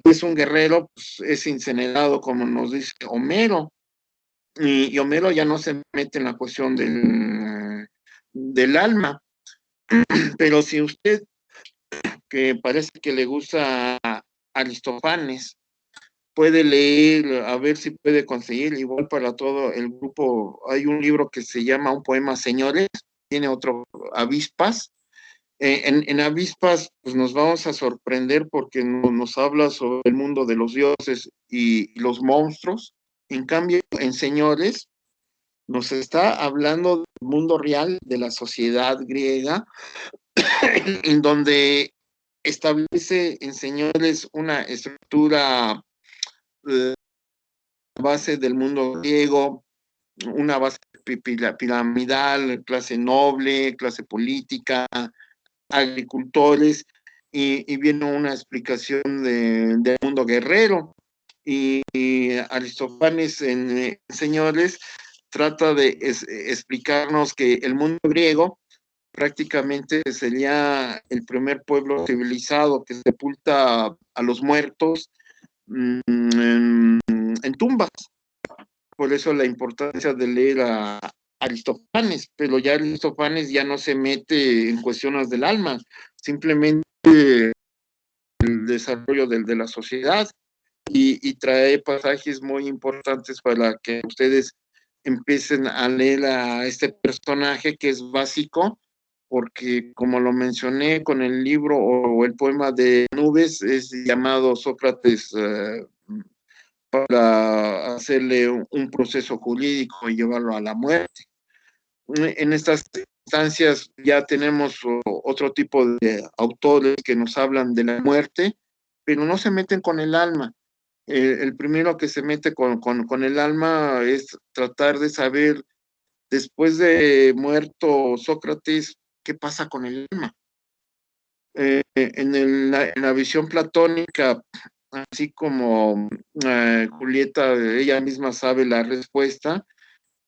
es un guerrero, pues, es incinerado, como nos dice Homero, y Homero ya no se mete en la cuestión del alma, pero si usted, que parece que le gusta a Aristófanes, puede leer, a ver si puede conseguir, igual para todo el grupo, hay un libro que se llama Un poema, señores, tiene otro, Avispas. En Avispas, pues nos vamos a sorprender porque nos habla sobre el mundo de los dioses y los monstruos. En cambio, en Señores, nos está hablando del mundo real de la sociedad griega, en donde establece en Señores una estructura base del mundo griego, una base piramidal, clase noble, clase política, agricultores, y viene una explicación del mundo guerrero. Y Aristófanes en Señores trata de explicarnos que el mundo griego prácticamente sería el primer pueblo civilizado que sepulta a los muertos en tumbas. Por eso la importancia de leer a Aristófanes, pero ya Aristófanes ya no se mete en cuestiones del alma, simplemente el desarrollo de la sociedad, y trae pasajes muy importantes para que ustedes empiecen a leer a este personaje que es básico, porque como lo mencioné con el libro o el poema de Nubes, es llamado Sócrates para hacerle un proceso jurídico y llevarlo a la muerte. En estas instancias ya tenemos otro tipo de autores que nos hablan de la muerte, pero no se meten con el alma. El primero que se mete con el alma es tratar de saber, después de muerto Sócrates, qué pasa con el alma. En la visión platónica, así como Julieta, ella misma sabe la respuesta,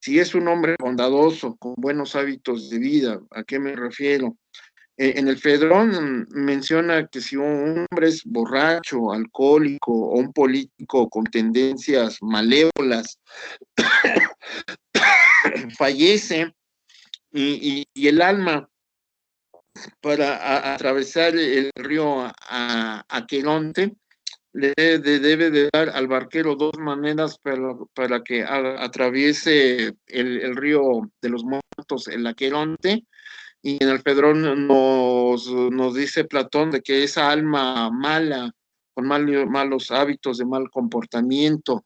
si es un hombre bondadoso, con buenos hábitos de vida, ¿a qué me refiero? En el Fedrón menciona que si un hombre es borracho, alcohólico o un político con tendencias malévolas fallece, y el alma para atravesar el río Aqueronte le debe de dar al barquero dos maneras para que atraviese el río de los muertos, el Aqueronte. Y en el Fedrón nos dice Platón de que esa alma mala, con malos hábitos de mal comportamiento,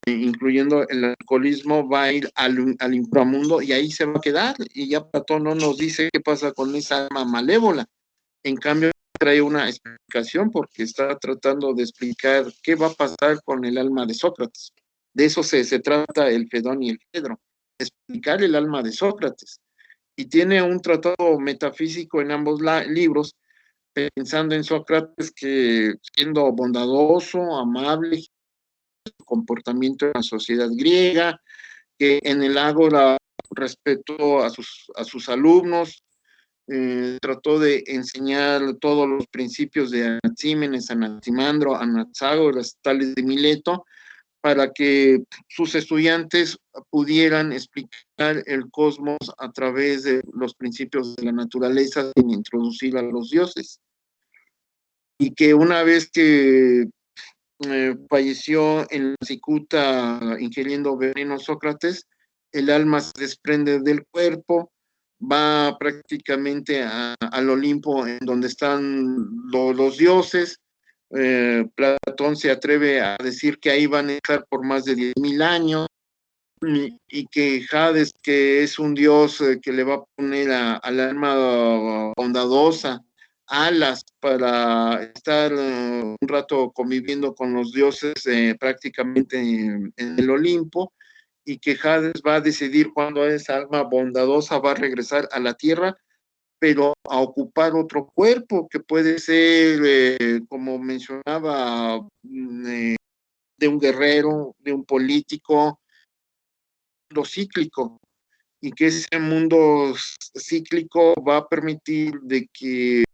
incluyendo el alcoholismo, va a ir al inframundo y ahí se va a quedar. Y ya Platón no nos dice qué pasa con esa alma malévola. En cambio, trae una explicación porque está tratando de explicar qué va a pasar con el alma de Sócrates. De eso se trata el Fedón y el Fedro, explicar el alma de Sócrates. Y tiene un tratado metafísico en ambos libros, pensando en Sócrates que siendo bondadoso, amable, comportamiento en la sociedad griega, que en el ágora respetó a sus alumnos, trató de enseñar todos los principios de Anaxímenes, Anaximandro, Anaxágoras, Tales de Mileto, para que sus estudiantes pudieran explicar el cosmos a través de los principios de la naturaleza sin introducir a los dioses. Y que una vez que falleció en la cicuta ingiriendo veneno Sócrates, el alma se desprende del cuerpo, va prácticamente al Olimpo, en donde están los dioses. Platón se atreve a decir que ahí van a estar por más de 10.000 años, y que Hades, que es un dios que le va a poner al alma bondadosa alas para estar un rato conviviendo con los dioses prácticamente en el Olimpo, y que Hades va a decidir cuándo esa alma bondadosa va a regresar a la tierra, pero a ocupar otro cuerpo que puede ser, como mencionaba, de un guerrero, de un político, lo cíclico. y que ese mundo cíclico va a permitir de que el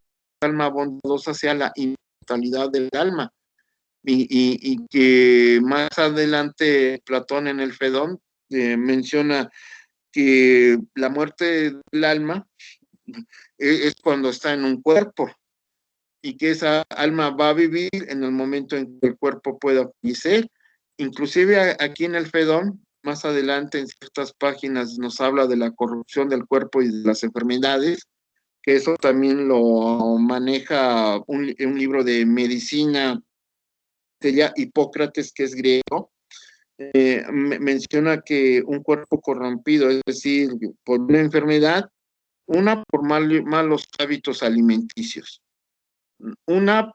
alma bondadosa sea la inmortalidad del alma, y que más adelante Platón en el Fedón menciona que la muerte del alma es cuando está en un cuerpo, y que esa alma va a vivir en el momento en que el cuerpo pueda fallecer. Inclusive aquí en el Fedón, más adelante en ciertas páginas nos habla de la corrupción del cuerpo y de las enfermedades, que eso también lo maneja un libro de medicina, sería Hipócrates, que es griego. Menciona que un cuerpo corrompido, es decir, por una enfermedad, una por malos hábitos alimenticios, una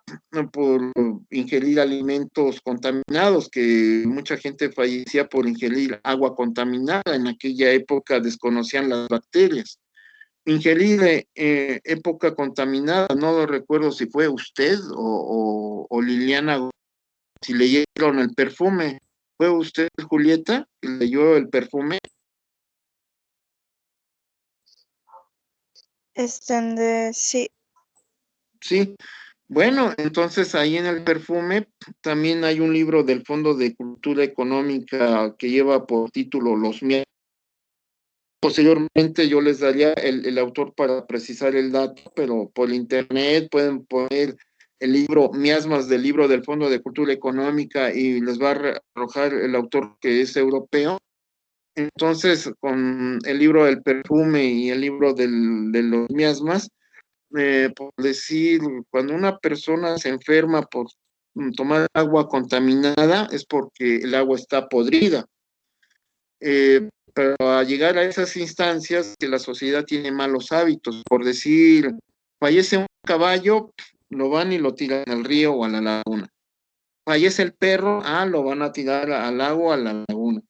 por ingerir alimentos contaminados, que mucha gente fallecía por ingerir agua contaminada. En aquella época desconocían las bacterias. Ingerir época contaminada, no lo recuerdo si fue usted o Liliana, si leyeron el perfume. ¿Fue usted, Julieta, que leyó el perfume? Sí. Sí. Bueno, entonces ahí en el perfume también hay un libro del Fondo de Cultura Económica que lleva por título Los Miasmas. Posteriormente yo les daría el autor para precisar el dato, pero por internet pueden poner el libro Miasmas del libro del Fondo de Cultura Económica y les va a arrojar el autor, que es europeo. Entonces, con el libro del perfume y el libro de los miasmas, por decir, cuando una persona se enferma por tomar agua contaminada, es porque el agua está podrida. Pero a llegar a esas instancias, que la sociedad tiene malos hábitos, por decir, fallece un caballo, lo van y lo tiran al río o a la laguna. Fallece el perro, lo van a tirar al lago o a la laguna.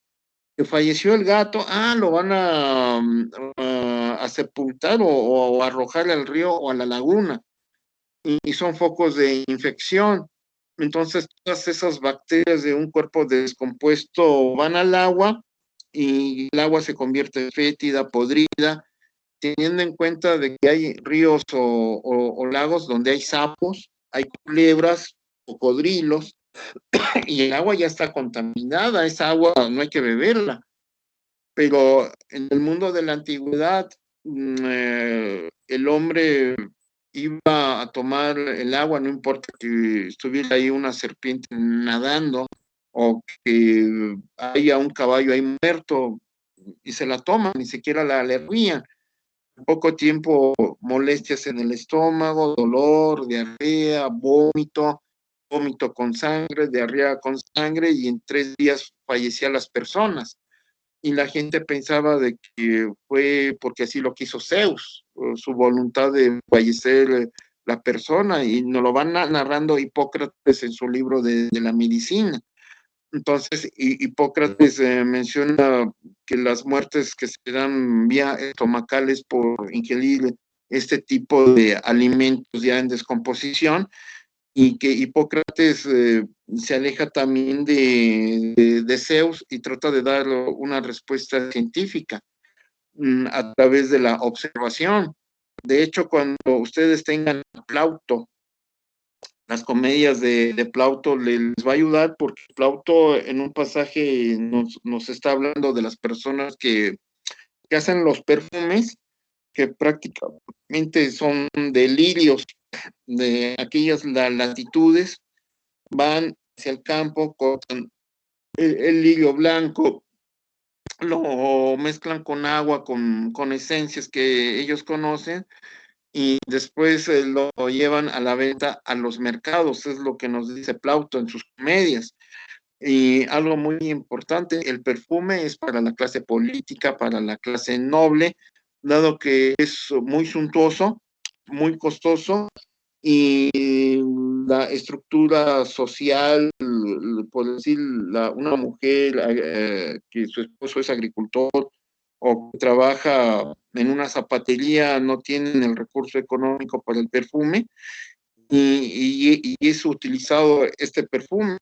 Que falleció el gato, lo van a sepultar o arrojar al río o a la laguna. Y son focos de infección. Entonces, todas esas bacterias de un cuerpo descompuesto van al agua y el agua se convierte fétida, podrida, teniendo en cuenta de que hay ríos o lagos donde hay sapos, hay culebras, cocodrilos, y el agua ya está contaminada. Esa agua no hay que beberla. Pero en el mundo de la antigüedad, el hombre iba a tomar el agua, no importa que estuviera ahí una serpiente nadando o que haya un caballo ahí muerto, y se la toman, ni siquiera la alergían. En poco tiempo, molestias en el estómago, dolor, diarrea, vómito con sangre, diarrea con sangre, y en 3 días fallecían las personas. Y la gente pensaba de que fue porque así lo quiso Zeus, su voluntad de fallecer la persona, y nos lo van narrando Hipócrates en su libro de la medicina. Entonces, Hipócrates menciona que las muertes que se dan vía estomacales por ingerir este tipo de alimentos ya en descomposición, y que Hipócrates se aleja también de Zeus y trata de dar una respuesta científica a través de la observación. De hecho, cuando ustedes tengan Plauto, las comedias de Plauto les va a ayudar, porque Plauto en un pasaje nos está hablando de las personas que hacen los perfumes, que prácticamente son delirios de aquellas latitudes. Van hacia el campo, cortan el lirio blanco, lo mezclan con agua, con esencias que ellos conocen, y después lo llevan a la venta a los mercados. Es lo que nos dice Plauto en sus comedias. Y algo muy importante, el perfume es para la clase política, para la clase noble, dado que es muy suntuoso, muy costoso, y la estructura social, por decir, una mujer que su esposo es agricultor o que trabaja en una zapatería, no tienen el recurso económico para el perfume, y es utilizado este perfume.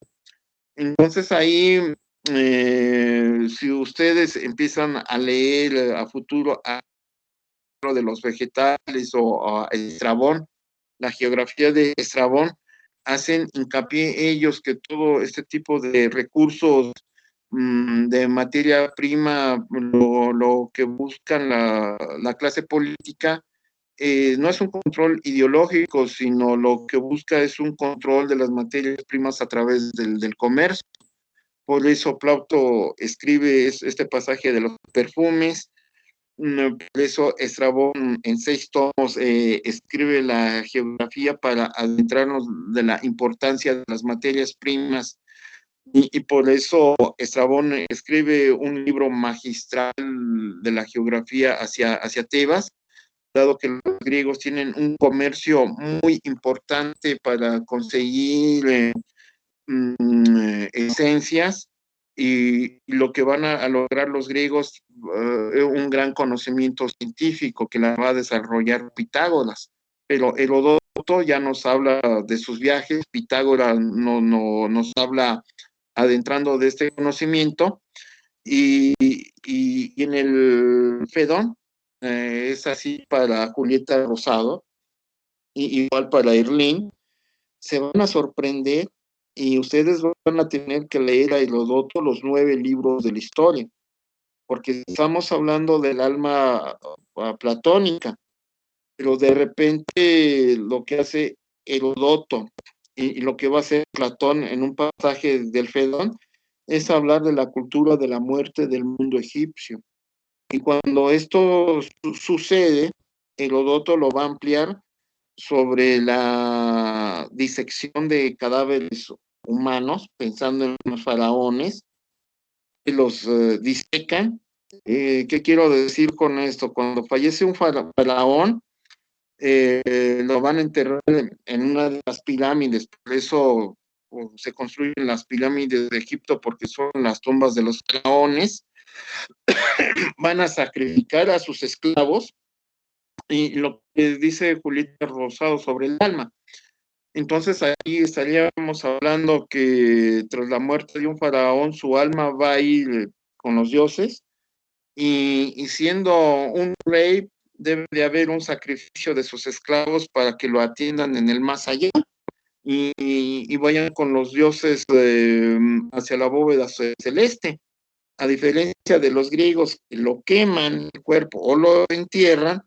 Entonces ahí Si ustedes empiezan a leer a futuro de los vegetales o a Estrabón, la geografía de Estrabón, hacen hincapié ellos que todo este tipo de recursos de materia prima, lo que buscan la clase política, no es un control ideológico, sino lo que busca es un control de las materias primas a través del comercio. Por eso Plauto escribe este pasaje de los perfumes. Por eso Estrabón en 6 tomos escribe la geografía para adentrarnos de la importancia de las materias primas, y por eso Estrabón escribe un libro magistral de la geografía hacia Tebas, dado que los griegos tienen un comercio muy importante para conseguir esencias, y lo que van a lograr los griegos es un gran conocimiento científico que la va a desarrollar Pitágoras. Pero Heródoto ya nos habla de sus viajes, Pitágoras nos habla adentrando de este conocimiento, y en el Fedón es así para Julieta Rosado, y igual para Irlín. Se van a sorprender y ustedes van a tener que leer a Heródoto los 9 libros de la historia, porque estamos hablando del alma platónica, pero de repente lo que hace Heródoto y lo que va a hacer Platón en un pasaje del Fedón es hablar de la cultura de la muerte del mundo egipcio. Y cuando esto sucede, Heródoto lo va a ampliar sobre la disección de cadáveres humanos, pensando en los faraones, que los disecan. ¿Qué quiero decir con esto? Cuando fallece un faraón, lo van a enterrar en una de las pirámides, por eso se construyen las pirámides de Egipto, porque son las tumbas de los faraones. Van a sacrificar a sus esclavos, y lo que dice Julieta Rosado sobre el alma. Entonces ahí estaríamos hablando que tras la muerte de un faraón, su alma va a ir con los dioses, y siendo un rey, debe de haber un sacrificio de sus esclavos para que lo atiendan en el más allá, y vayan con los dioses hacia la bóveda celeste. A diferencia de los griegos, que lo queman el cuerpo o lo entierran,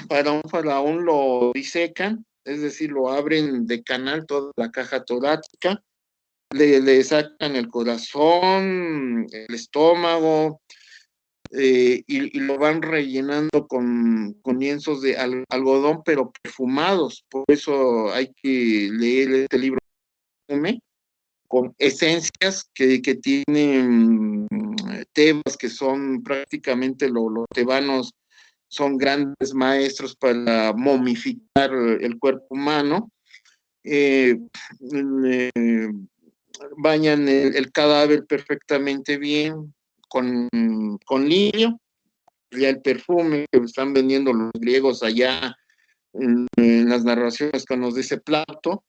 para un faraón lo disecan, es decir, lo abren de canal toda la caja torácica, le sacan el corazón, el estómago, y lo van rellenando con lienzos de algodón, pero perfumados. Por eso hay que leer este libro con esencias que tienen Tebas, que son prácticamente los tebanos, son grandes maestros para momificar el cuerpo humano. Bañan el cadáver perfectamente bien con lirio. Ya el perfume que están vendiendo los griegos allá en las narraciones que nos dice Plato,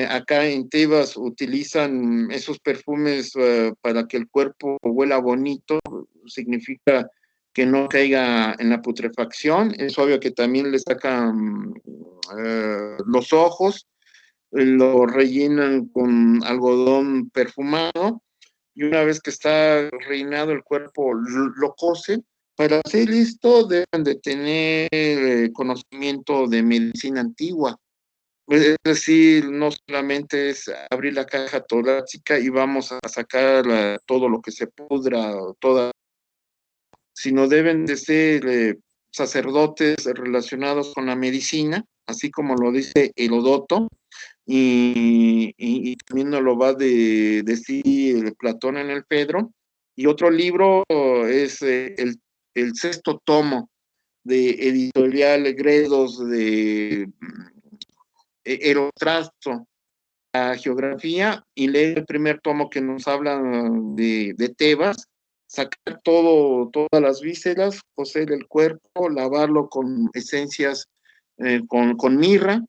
acá en Tebas utilizan esos perfumes para que el cuerpo huela bonito, significa que no caiga en la putrefacción. Es obvio que también le sacan los ojos, lo rellenan con algodón perfumado, y una vez que está rellenado el cuerpo lo cocen. Para hacer esto deben de tener conocimiento de medicina antigua. Es decir, no solamente es abrir la caja torácica y vamos a sacar todo lo que se pudra, sino deben de ser sacerdotes relacionados con la medicina, así como lo dice Heródoto, y también nos lo va a decir Platón en el Fedro. Y otro libro es el 6º tomo de Editorial Gredos de Erostrato, la geografía, y lee el primer tomo que nos habla de Tebas, sacar todas las vísceras, cocer el cuerpo, lavarlo con esencias, con mirra,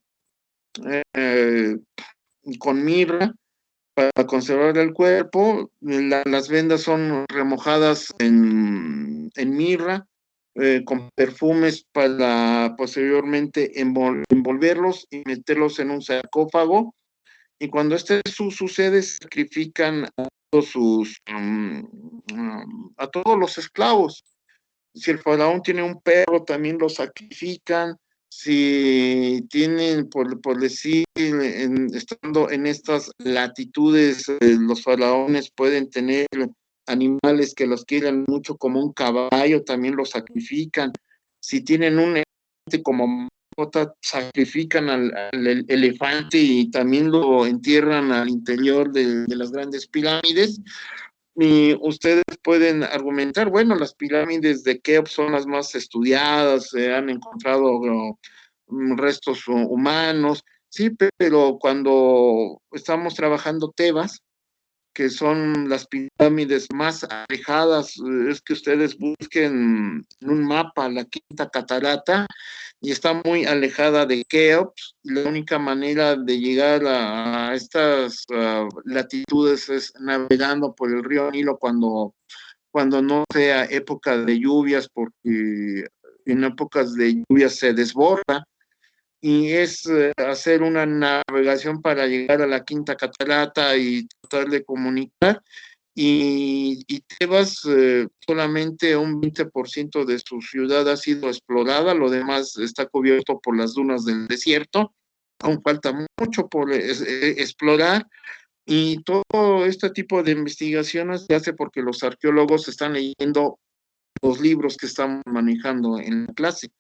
para conservar el cuerpo. Las vendas son remojadas en mirra, con perfumes para posteriormente envolverlos y meterlos en un sarcófago. Y cuando sucede, sacrifican a a todos los esclavos. Si el faraón tiene un perro, también lo sacrifican. Si tienen, por decir, estando en estas latitudes, los faraones pueden tener animales que los quieran mucho, como un caballo, también lo sacrifican. Si tienen un elefante como mascota, sacrifican al elefante y también lo entierran al interior de las grandes pirámides. Y ustedes pueden argumentar, bueno, las pirámides de Keops son las más estudiadas, se han encontrado restos humanos, sí, pero cuando estamos trabajando Tebas, que son las pirámides más alejadas, es que ustedes busquen en un mapa la Quinta Catarata, y está muy alejada de Keops. La única manera de llegar a estas latitudes es navegando por el río Nilo cuando no sea época de lluvias, porque en épocas de lluvias se desborda, y es hacer una navegación para llegar a la Quinta Catarata y tratar de comunicar. Y Tebas, solamente un 20% de su ciudad ha sido explorada, lo demás está cubierto por las dunas del desierto. Aún falta mucho por explorar, y todo este tipo de investigaciones se hace porque los arqueólogos están leyendo los libros que estamos manejando en la clase.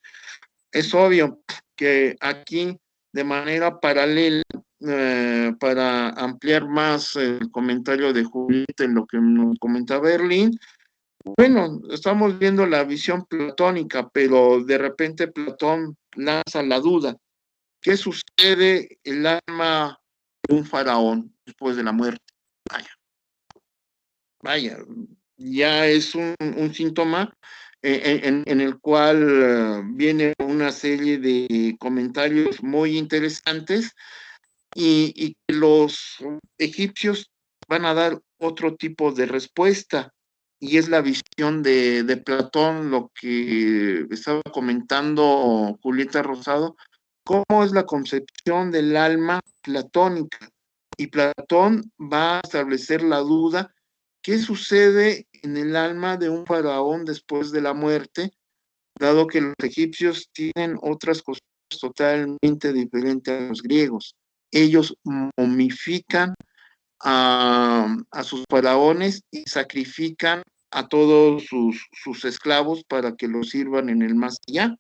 Es obvio que aquí, de manera paralela, para ampliar más el comentario de Julieta en lo que nos comenta Berlín, bueno, estamos viendo la visión platónica, pero de repente Platón lanza la duda: ¿qué sucede el alma de un faraón después de la muerte? Vaya, ya es un síntoma en el cual viene una serie de comentarios muy interesantes, y los egipcios van a dar otro tipo de respuesta, y es la visión de Platón, lo que estaba comentando Julieta Rosado, cómo es la concepción del alma platónica. Y Platón va a establecer la duda: ¿qué sucede en el alma de un faraón después de la muerte? Dado que los egipcios tienen otras cosas totalmente diferentes a los griegos. Ellos momifican a sus faraones y sacrifican a todos sus esclavos para que los sirvan en el más allá.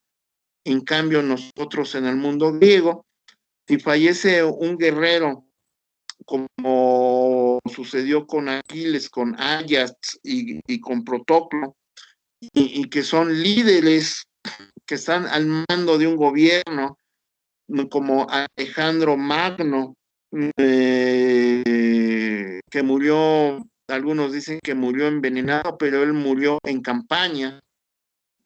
En cambio, nosotros en el mundo griego, si fallece un guerrero, como sucedió con Aquiles, con Ajax y con Protoclo, y que son líderes que están al mando de un gobierno, como Alejandro Magno, que murió, algunos dicen que murió envenenado, pero él murió en campaña.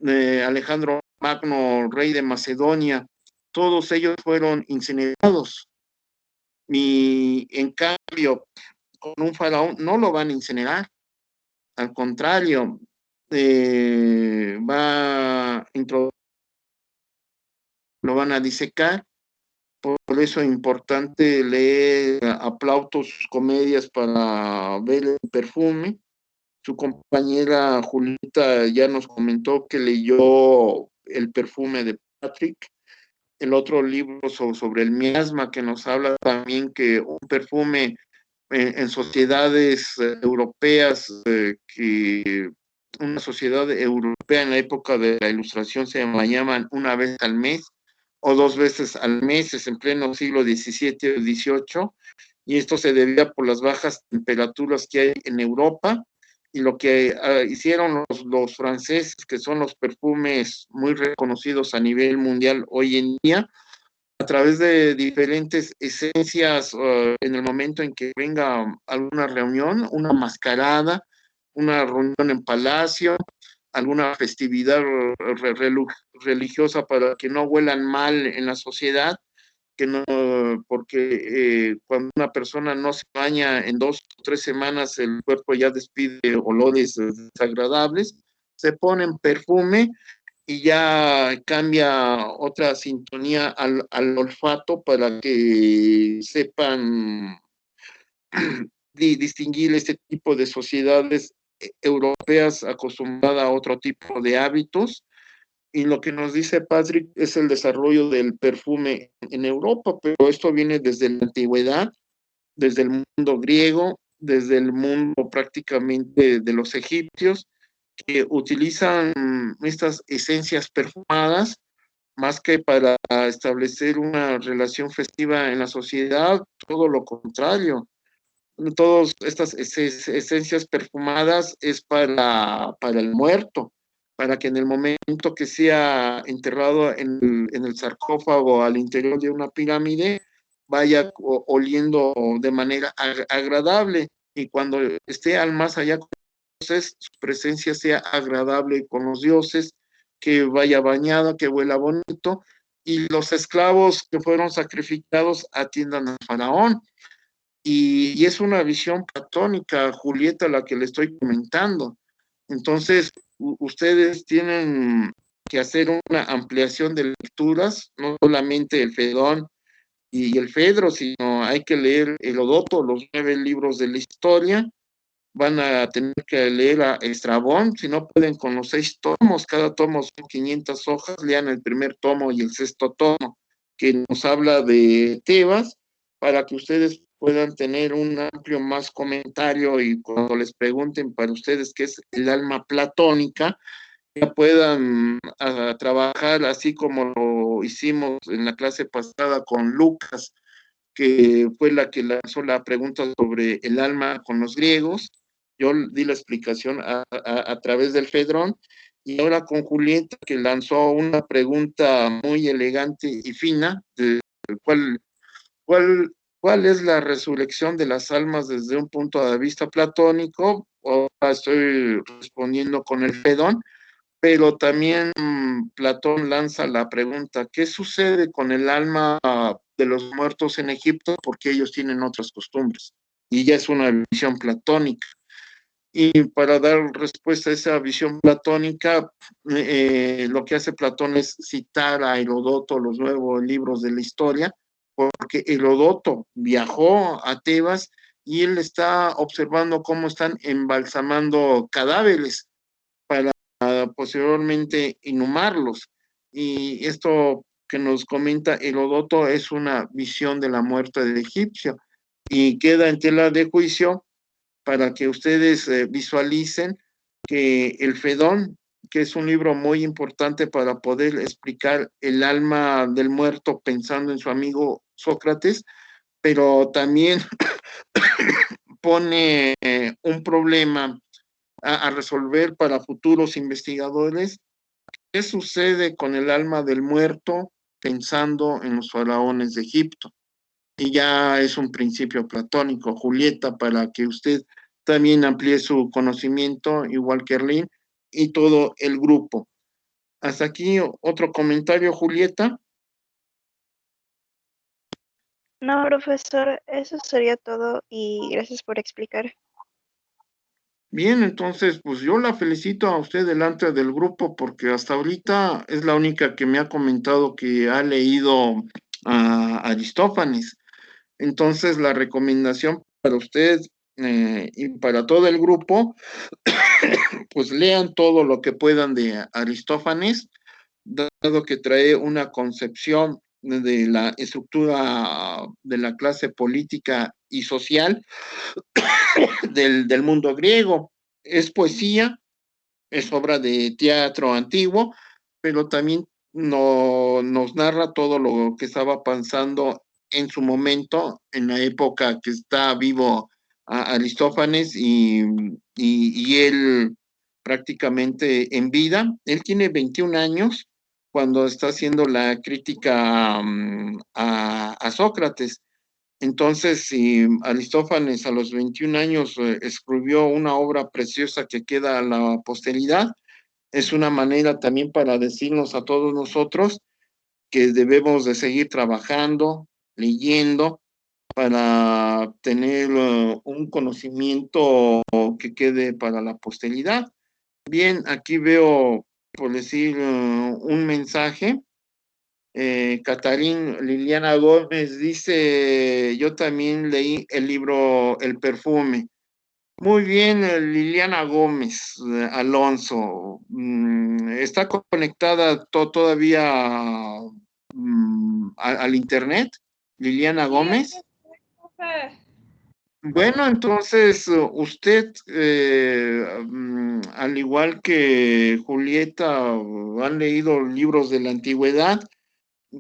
Alejandro Magno, rey de Macedonia, todos ellos fueron incinerados. Y en cambio, con un faraón no lo van a incinerar, al contrario, lo van a disecar. Por eso es importante leer a Plauto sus comedias para ver el perfume. Su compañera Julieta ya nos comentó que leyó El perfume de Patrick, el otro libro sobre el miasma, que nos habla también que un perfume en sociedades europeas, que una sociedad europea en la época de la Ilustración se llaman una vez al mes o 2 veces al mes, es en pleno siglo XVII o XVIII, y esto se debía por las bajas temperaturas que hay en Europa. Y lo que hicieron los franceses, que son los perfumes muy reconocidos a nivel mundial hoy en día, a través de diferentes esencias, en el momento en que venga alguna reunión, una mascarada, una reunión en palacio, alguna festividad religiosa, para que no huelan mal en la sociedad, porque cuando una persona no se baña en 2 o 3 semanas, el cuerpo ya despide olores desagradables, se ponen perfume y ya cambia otra sintonía al olfato para que sepan distinguir este tipo de sociedades europeas acostumbradas a otro tipo de hábitos. Y lo que nos dice Patrick es el desarrollo del perfume en Europa, pero esto viene desde la antigüedad, desde el mundo griego, desde el mundo prácticamente de los egipcios, que utilizan estas esencias perfumadas más que para establecer una relación festiva en la sociedad, todo lo contrario. Todas estas esencias perfumadas es para el muerto, para que en el momento que sea enterrado en el sarcófago al interior de una pirámide, vaya oliendo de manera agradable, y cuando esté al más allá con los dioses, su presencia sea agradable con los dioses, que vaya bañada, que huela bonito, y los esclavos que fueron sacrificados atiendan al faraón. Y es una visión platónica, Julieta, la que le estoy comentando. Entonces, ustedes tienen que hacer una ampliación de lecturas, no solamente el Fedón y el Fedro, sino hay que leer Heródoto, los 9 libros de la historia. Van a tener que leer a Estrabón, si no pueden con los 6 tomos, cada tomo son 500 hojas, lean el primer tomo y el 6º tomo, que nos habla de Tebas, para que ustedes puedan tener un amplio más comentario, y cuando les pregunten para ustedes qué es el alma platónica, ya puedan trabajar así como lo hicimos en la clase pasada con Lucas, que fue la que lanzó la pregunta sobre el alma con los griegos. Yo di la explicación a través del Fedrón, y ahora con Julieta, que lanzó una pregunta muy elegante y fina, de cuál, cuál, cuál es la resurrección de las almas desde un punto de vista platónico. Ahora estoy respondiendo con el Fedón, pero también Platón lanza la pregunta, ¿qué sucede con el alma de los muertos en Egipto? Porque ellos tienen otras costumbres, y ya es una visión platónica. Y para dar respuesta a esa visión platónica, lo que hace Platón es citar a Heródoto, los 9 libros de la historia, porque Heródoto viajó a Tebas y él está observando cómo están embalsamando cadáveres para posteriormente inhumarlos. Y esto que nos comenta Heródoto es una visión de la muerte del egipcio, y queda en tela de juicio para que ustedes visualicen que el Fedón, que es un libro muy importante para poder explicar el alma del muerto pensando en su amigo Sócrates, pero también pone un problema a resolver para futuros investigadores. ¿Qué sucede con el alma del muerto pensando en los faraones de Egipto? Y ya es un principio platónico, Julieta, para que usted también amplíe su conocimiento, igual que Erlín y todo el grupo. Hasta aquí otro comentario, Julieta. No, profesor, eso sería todo y gracias por explicar. Bien, entonces, pues yo la felicito a usted delante del grupo, porque hasta ahorita es la única que me ha comentado que ha leído a Aristófanes. Entonces, la recomendación para usted y para todo el grupo, pues lean todo lo que puedan de Aristófanes, dado que trae una concepción de la estructura de la clase política y social del mundo griego. Es poesía, es obra de teatro antiguo, pero también nos narra todo lo que estaba pasando en su momento, en la época que está vivo Aristófanes, y él prácticamente en vida. Él tiene 21 años cuando está haciendo la crítica a Sócrates. Entonces, si Aristófanes a los 21 años escribió una obra preciosa que queda a la posteridad, es una manera también para decirnos a todos nosotros que debemos de seguir trabajando, leyendo, para tener un conocimiento que quede para la posteridad. Bien, aquí veo, por decir, un mensaje. Catarín Liliana Gómez dice, yo también leí el libro El perfume. Muy bien, Liliana Gómez Alonso. ¿Está conectada todavía al internet? Liliana Gómez. Bueno, entonces usted, al igual que Julieta, han leído libros de la antigüedad.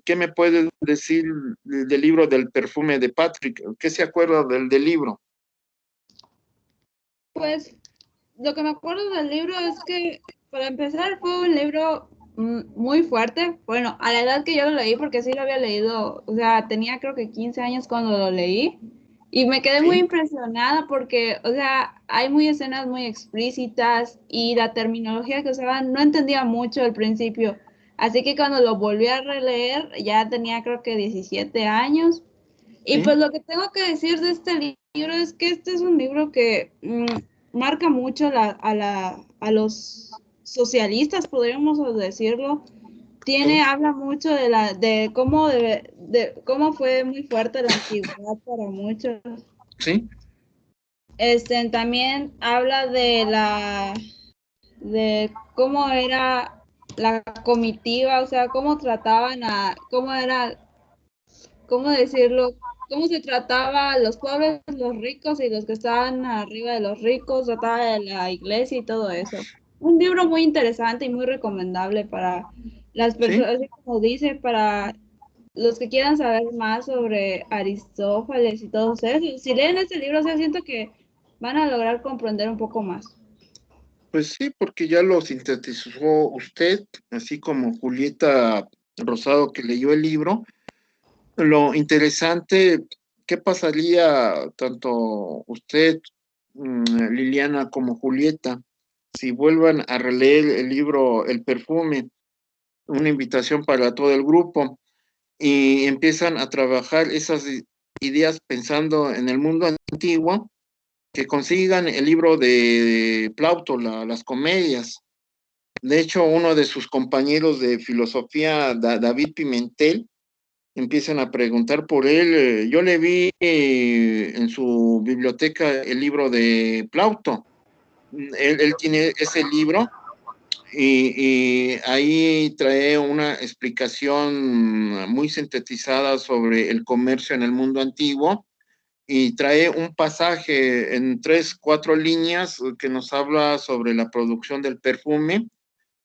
¿Qué me puede decir del libro del perfume de Patrick? ¿Qué se acuerda del libro? Pues lo que me acuerdo del libro es que, para empezar, fue un libro muy fuerte. Bueno, a la edad que yo lo leí, porque sí lo había leído, o sea, tenía creo que 15 años cuando lo leí. Y me quedé muy Sí, impresionada porque, o sea, hay muy escenas muy explícitas y la terminología que usaban no entendía mucho al principio. Así que cuando lo volví a releer, ya tenía creo que 17 años. Y sí, pues lo que tengo que decir de este libro es que este es un libro que marca mucho a los socialistas, podríamos decirlo. sí, Habla mucho de cómo fue muy fuerte la antigüedad para muchos. sí, También habla de cómo era la comitiva, o sea, cómo decirlo, cómo se trataba a los pobres, los ricos y los que estaban arriba de los ricos, trataba de la iglesia y todo eso. Un libro muy interesante y muy recomendable para las sí. personas, así como dice, para los que quieran saber más sobre Aristófanes y todo eso. Si leen este libro, o sea, siento que van a lograr comprender un poco más. Pues sí, porque ya lo sintetizó usted, así como Julieta Rosado que leyó el libro. Lo interesante, ¿qué pasaría tanto usted, Liliana, como Julieta, si vuelvan a releer el libro El perfume? Una invitación para todo el grupo y empiezan a trabajar esas ideas pensando en el mundo antiguo, que consigan el libro de Plauto, las comedias. De hecho, uno de sus compañeros de filosofía, David Pimentel, empiezan a preguntar por él. Yo le vi en su biblioteca el libro de Plauto. Él tiene ese libro y ahí trae una explicación muy sintetizada sobre el comercio en el mundo antiguo y trae un pasaje en 3, 4 líneas que nos habla sobre la producción del perfume,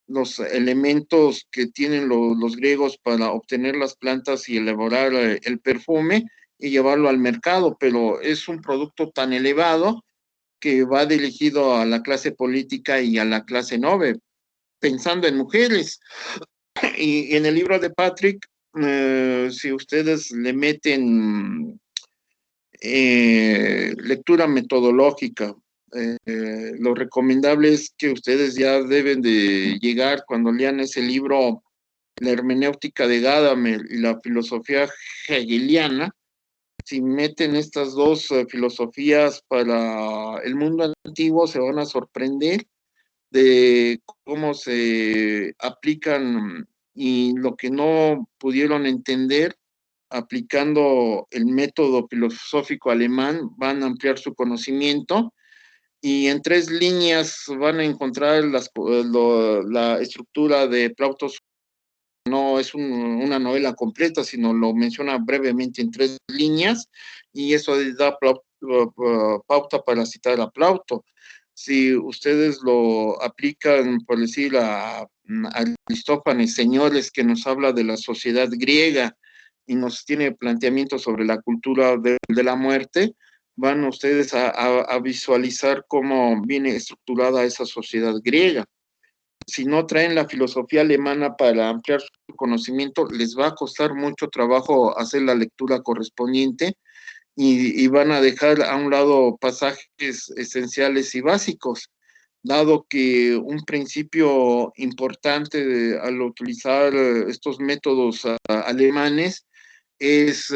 los elementos que tienen los griegos para obtener las plantas y elaborar el perfume y llevarlo al mercado, pero es un producto tan elevado que va dirigido a la clase política y a la clase noble, pensando en mujeres. Y en el libro de Patrick, si ustedes le meten lectura metodológica, lo recomendable es que ustedes ya deben de llegar cuando lean ese libro, La hermenéutica de Gadamer y la filosofía hegeliana. Si meten estas dos filosofías para el mundo antiguo, se van a sorprender de cómo se aplican y lo que no pudieron entender aplicando el método filosófico alemán van a ampliar su conocimiento y en 3 líneas van a encontrar la estructura de Plauto. No es una novela completa, sino lo menciona brevemente en 3 líneas y eso da pauta para citar a Plauto. Si ustedes lo aplican, por decir, a Aristófanes, señores, que nos habla de la sociedad griega y nos tiene planteamientos sobre la cultura de la muerte, van ustedes a visualizar cómo viene estructurada esa sociedad griega. Si no traen la filosofía alemana para ampliar su conocimiento, les va a costar mucho trabajo hacer la lectura correspondiente y van a dejar a un lado pasajes esenciales y básicos, dado que un principio importante al utilizar estos métodos alemanes es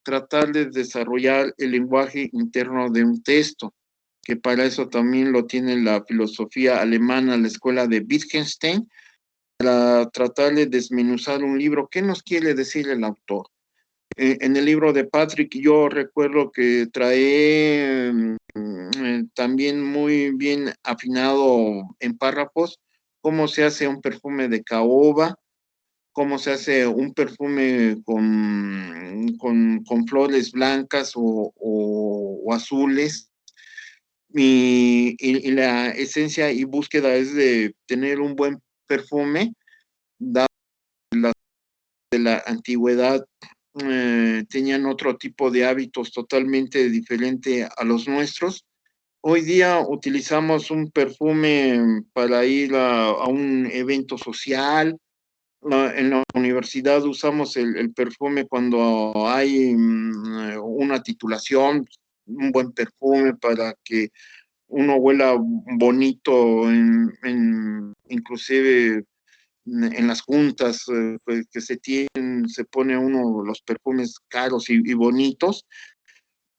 tratar de desarrollar el lenguaje interno de un texto, que para eso también lo tiene la filosofía alemana, la escuela de Wittgenstein, para tratar de desmenuzar un libro. ¿Qué nos quiere decir el autor? En el libro de Patrick yo recuerdo que trae también muy bien afinado en párrafos cómo se hace un perfume de caoba, cómo se hace un perfume con flores blancas o azules. Y la esencia y búsqueda es de tener un buen perfume, dado de la antigüedad tenían otro tipo de hábitos totalmente diferente a los nuestros. Hoy día utilizamos un perfume para ir a un evento social. En la universidad usamos el perfume cuando hay una titulación, un buen perfume para que uno huela bonito, inclusive en las juntas pues, que se tienen, se pone uno los perfumes caros y bonitos.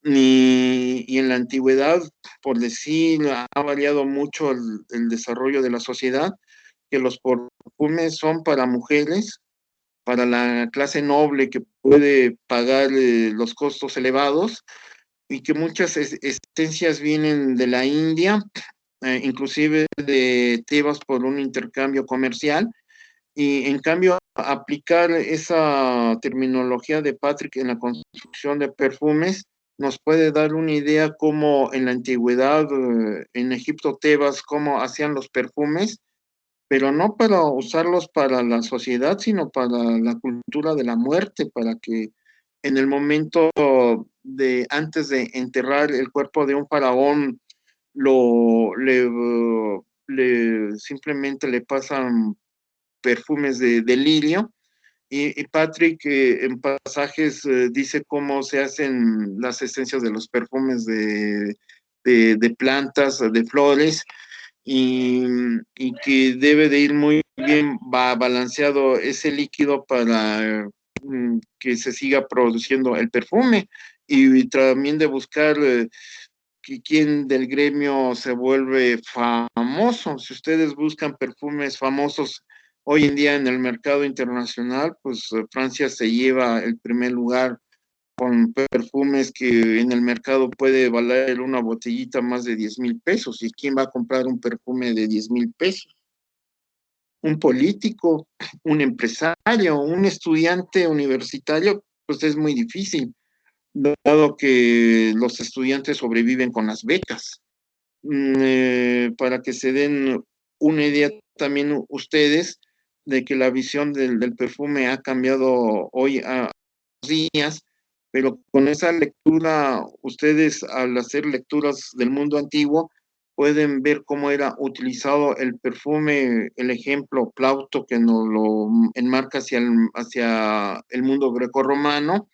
Y en la antigüedad, por decir, ha variado mucho el desarrollo de la sociedad, que los perfumes son para mujeres, para la clase noble que puede pagar los costos elevados, y que muchas esencias vienen de la India, inclusive de Tebas por un intercambio comercial. Y en cambio, aplicar esa terminología de Patrick en la construcción de perfumes nos puede dar una idea cómo en la antigüedad, en Egipto, Tebas, cómo hacían los perfumes, pero no para usarlos para la sociedad, sino para la cultura de la muerte, para que en el momento de antes de enterrar el cuerpo de un faraón, simplemente le pasan perfumes de lirio. Y Patrick en pasajes dice cómo se hacen las esencias de los perfumes de plantas, de flores, y que debe de ir muy bien balanceado ese líquido para que se siga produciendo el perfume, y también de buscar quién del gremio se vuelve famoso. Si ustedes buscan perfumes famosos hoy en día en el mercado internacional, pues Francia se lleva el primer lugar con perfumes que en el mercado puede valer una botellita más de 10,000 pesos. ¿Y quién va a comprar un perfume de 10,000 pesos? Un político, un empresario, un estudiante universitario, pues es muy difícil, dado que los estudiantes sobreviven con las becas. Para que se den una idea también ustedes de que la visión del perfume ha cambiado hoy a días, pero con esa lectura, ustedes al hacer lecturas del mundo antiguo, pueden ver cómo era utilizado el perfume, el ejemplo Plauto que nos lo enmarca hacia el mundo grecorromano,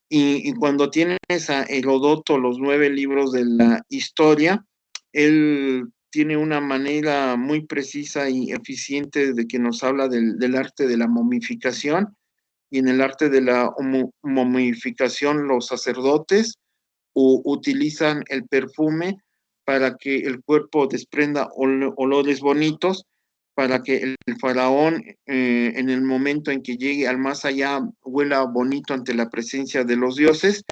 y cuando tienes a Herodoto, los 9 libros de la historia, él tiene una manera muy precisa y eficiente de que nos habla del arte de la momificación. Y en el arte de la momificación, los sacerdotes utilizan el perfume para que el cuerpo desprenda olores bonitos, para que el faraón en el momento en que llegue al más allá huela bonito ante la presencia de los dioses,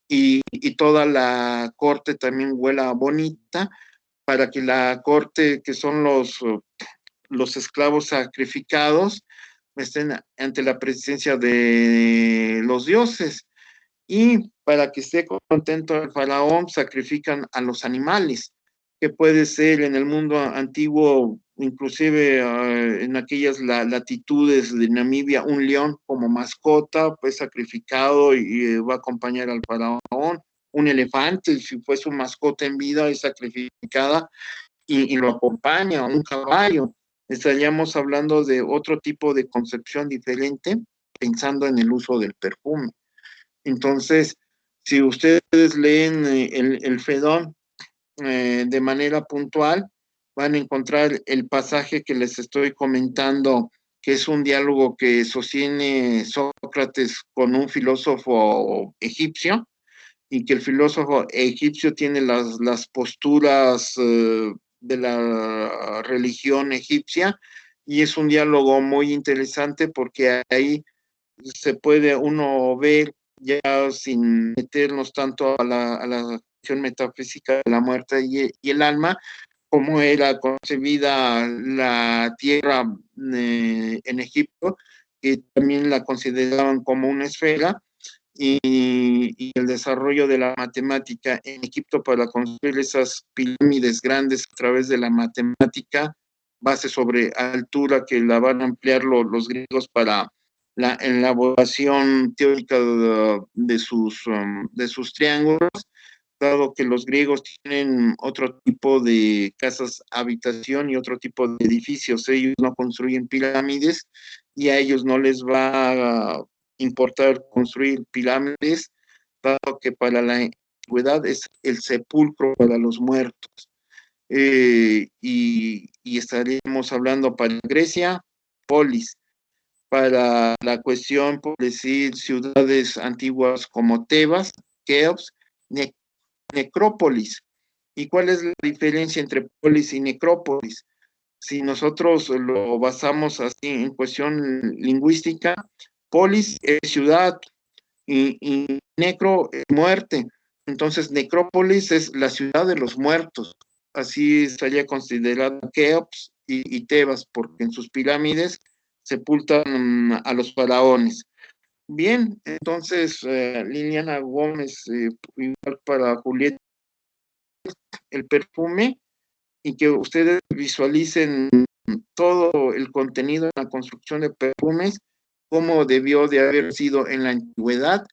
y toda la corte también huela bonita, para que la corte, que son los esclavos sacrificados, estén ante la presencia de los dioses. Y para que esté contento el faraón, sacrifican a los animales, que puede ser en el mundo antiguo, inclusive en aquellas latitudes de Namibia, un león como mascota, pues sacrificado y va a acompañar al faraón. Un elefante, si fue su mascota en vida, es sacrificada y lo acompaña. Un caballo. Estaríamos hablando de otro tipo de concepción diferente, pensando en el uso del perfume. Entonces, si ustedes leen el Fedón de manera puntual, van a encontrar el pasaje que les estoy comentando que es un diálogo que sostiene Sócrates con un filósofo egipcio, y que el filósofo egipcio tiene las posturas de la religión egipcia, y es un diálogo muy interesante porque ahí se puede uno ver, ya sin meternos tanto a la cuestión metafísica de la muerte y el alma, cómo era concebida la tierra en Egipto, que también la consideraban como una esfera, y el desarrollo de la matemática en Egipto para construir esas pirámides grandes a través de la matemática, base sobre altura, que la van a ampliar los griegos para la elaboración teórica de sus triángulos, dado que los griegos tienen otro tipo de casas habitación y otro tipo de edificios. Ellos no construyen pirámides, y a ellos no les va a importar construir pirámides, dado que para la antigüedad es el sepulcro para los muertos. Y estaríamos hablando para Grecia, polis; para la cuestión, por decir, ciudades antiguas como Tebas, Keops, necrópolis. ¿Y cuál es la diferencia entre polis y necrópolis? Si nosotros lo basamos así en cuestión lingüística, polis es ciudad y necro es muerte. Entonces, necrópolis es la ciudad de los muertos. Así estaría considerado Keops y Tebas, porque en sus pirámides sepultan a los faraones. Bien, entonces, Liliana Gómez, igual para Julieta, el perfume, y que ustedes visualicen todo el contenido en la construcción de perfumes, cómo debió de haber sido en la antigüedad.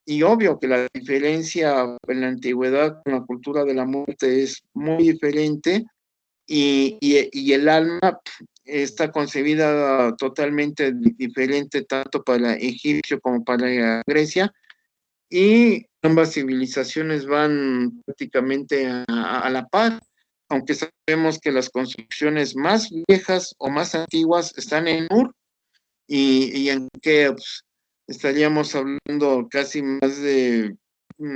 Y obvio que la diferencia en la antigüedad con la cultura de la muerte es muy diferente, y el alma está concebida totalmente diferente, tanto para egipcio como para Grecia, y ambas civilizaciones van prácticamente a la par, aunque sabemos que las construcciones más viejas o más antiguas están en Ur y en Keops. Estaríamos hablando casi más de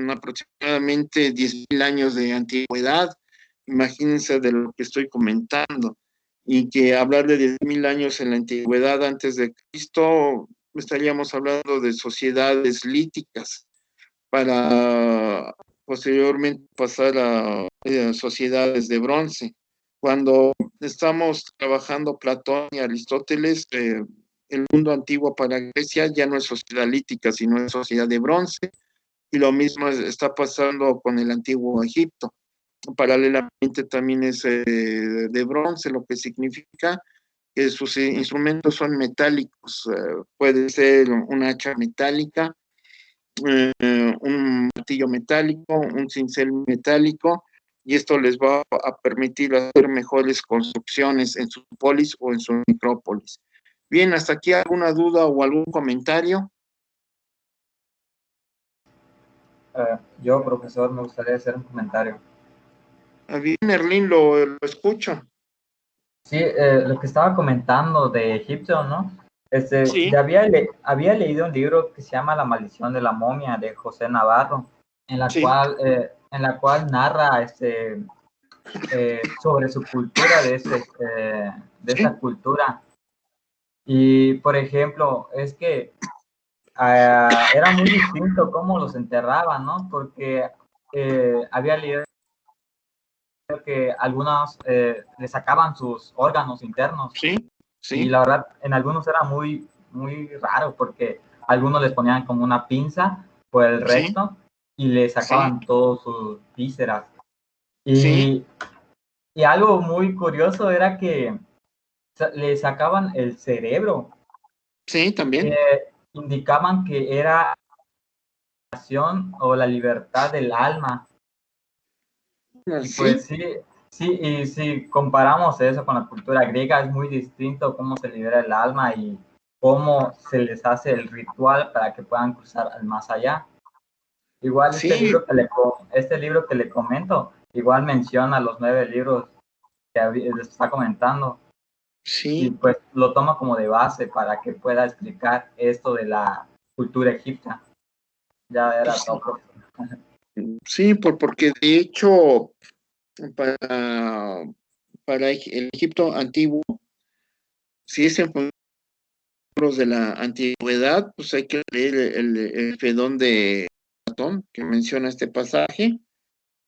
aproximadamente 10.000 años de antigüedad. Imagínense de lo que estoy comentando, y que hablar de 10.000 años en la antigüedad antes de Cristo, estaríamos hablando de sociedades líticas, para posteriormente pasar a sociedades de bronce. Cuando estamos trabajando Platón y Aristóteles, el mundo antiguo para Grecia ya no es sociedad lítica, sino es sociedad de bronce, y lo mismo está pasando con el antiguo Egipto. Paralelamente también es de bronce, lo que significa que sus instrumentos son metálicos. Puede ser una hacha metálica, un martillo metálico, un cincel metálico, y esto les va a permitir hacer mejores construcciones en su polis o en su necrópolis. Bien, hasta aquí, ¿alguna duda o algún comentario? Yo, profesor, me gustaría hacer un comentario. Bien, Erlín, lo escucho. Sí, lo que estaba comentando de Egipto, ¿no? Sí. Ya había leído un libro que se llama La maldición de la momia, de José Navarro, en Sí. en la cual narra sobre su cultura de Sí. esa cultura. Y, por ejemplo, es que era muy distinto cómo los enterraban, ¿no? Porque había leído que algunos le sacaban sus órganos internos. Sí, Y sí, la verdad, en algunos era muy, muy raro, porque algunos les ponían como una pinza por el sí, recto y le sí, sacaban todos sus vísceras. sí, Y algo muy curioso era que le sacaban el cerebro, sí, también. indicaban que era la acción o la libertad del alma. Y Sí, pues sí, sí, y si comparamos eso con la cultura griega, es muy distinto cómo se libera el alma y cómo se les hace el ritual para que puedan cruzar al más allá. Igual sí, este libro que le comento, igual menciona los 9 libros que les está comentando. Sí, y pues lo toma como de base para que pueda explicar esto de la cultura egipcia. Ya era sí, todo. sí, porque de hecho, para, para el Egipto antiguo, si es en libros de la antigüedad, pues hay que leer el Fedón de Platón, que menciona este pasaje.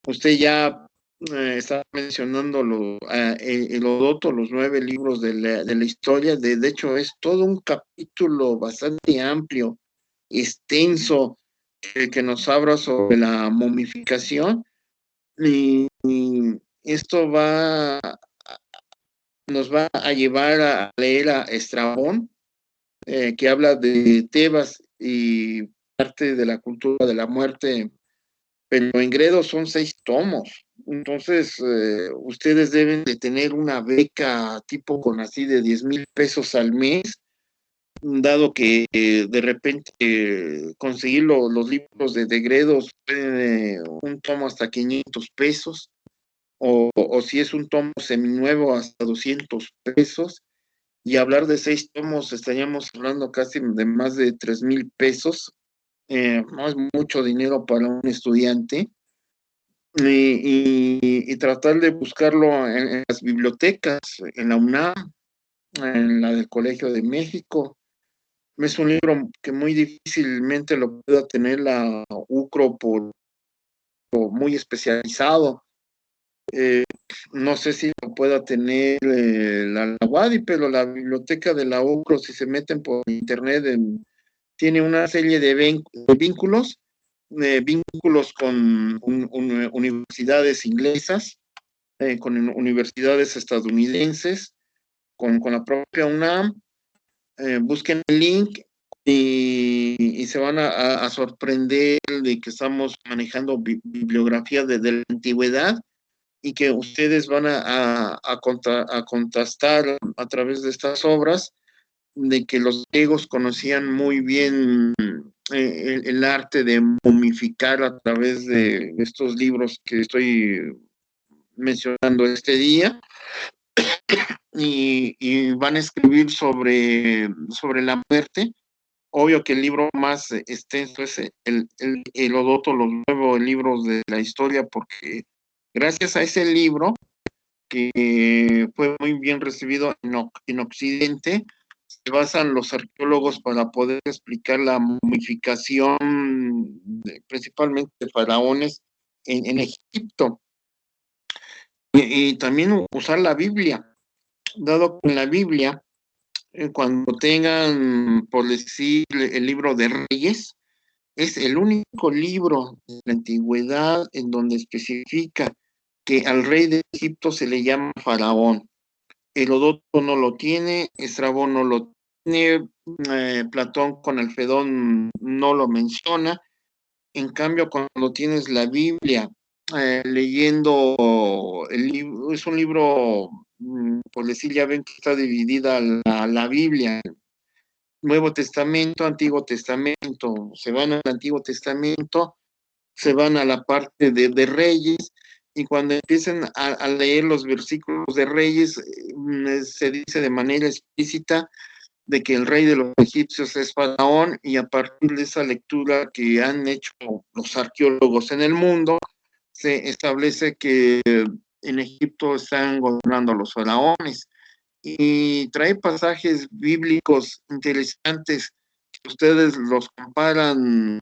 Usted ya está mencionando el Heródoto, los 9 libros de la historia. De hecho, es todo un capítulo bastante amplio, extenso, que nos habla sobre la momificación. Y esto nos va a llevar a leer a Estrabón, que habla de Tebas y parte de la cultura de la muerte, pero en Gredo son 6 tomos. Entonces, ustedes deben de tener una beca tipo con así de 10,000 pesos al mes, dado que de repente conseguir los libros de Gredos, un tomo hasta 500 pesos, o si es un tomo seminuevo hasta 200 pesos. Y hablar de 6 tomos, estaríamos hablando casi de más de 3,000 pesos. No es mucho dinero para un estudiante. Y tratar de buscarlo en las bibliotecas, en la UNAM, en la del Colegio de México. Es un libro que muy difícilmente lo pueda tener la UCRO por muy especializado. No sé si lo pueda tener la UADY, pero la biblioteca de la UCRO, si se meten por internet, tiene una serie de vínculos, vínculos con universidades inglesas, con universidades estadounidenses, con la propia UNAM. Busquen el link y se van a sorprender de que estamos manejando bibliografía de la antigüedad, y que ustedes van a contrastar a través de estas obras de que los griegos conocían muy bien el arte de momificar a través de estos libros que estoy mencionando este día, y van a escribir sobre la muerte. Obvio que el libro más extenso es el Heródoto, los 9 libros de la historia, porque gracias a ese libro, que fue muy bien recibido en Occidente, se basan los arqueólogos para poder explicar la momificación, principalmente de faraones en Egipto. Y también usar la Biblia, dado que en la Biblia, cuando tengan, por decir, el libro de Reyes, es el único libro de la antigüedad en donde especifica que al rey de Egipto se le llama faraón. Heródoto no lo tiene, Estrabón no lo tiene, Platón con el Fedón no lo menciona. En cambio, cuando tienes la Biblia, leyendo el libro, es un libro, por decir, ya ven que está dividida la Biblia, Nuevo Testamento, Antiguo Testamento. Se van al Antiguo Testamento, se van a la parte de Reyes, y cuando empiezan a leer los versículos de Reyes, se dice de manera explícita de que el rey de los egipcios es Faraón, y a partir de esa lectura que han hecho los arqueólogos en el mundo, se establece que en Egipto están gobernando los faraones, y trae pasajes bíblicos interesantes que ustedes los comparan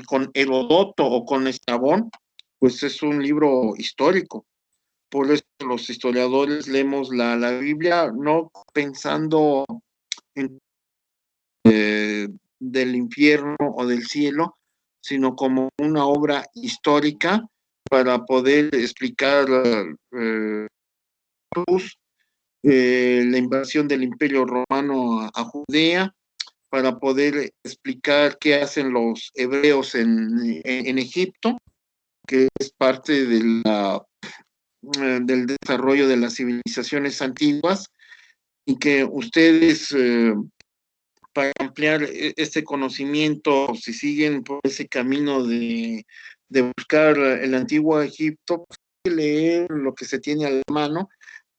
con Heródoto o con Estrabón. Pues es un libro histórico. Por eso los historiadores leemos la Biblia no pensando en, del infierno o del cielo, sino como una obra histórica para poder explicar la invasión del Imperio Romano a Judea, para poder explicar qué hacen los hebreos en Egipto, que es parte del desarrollo de las civilizaciones antiguas, y que ustedes, para ampliar este conocimiento, si siguen por ese camino de buscar el antiguo Egipto, que leer lo que se tiene a la mano,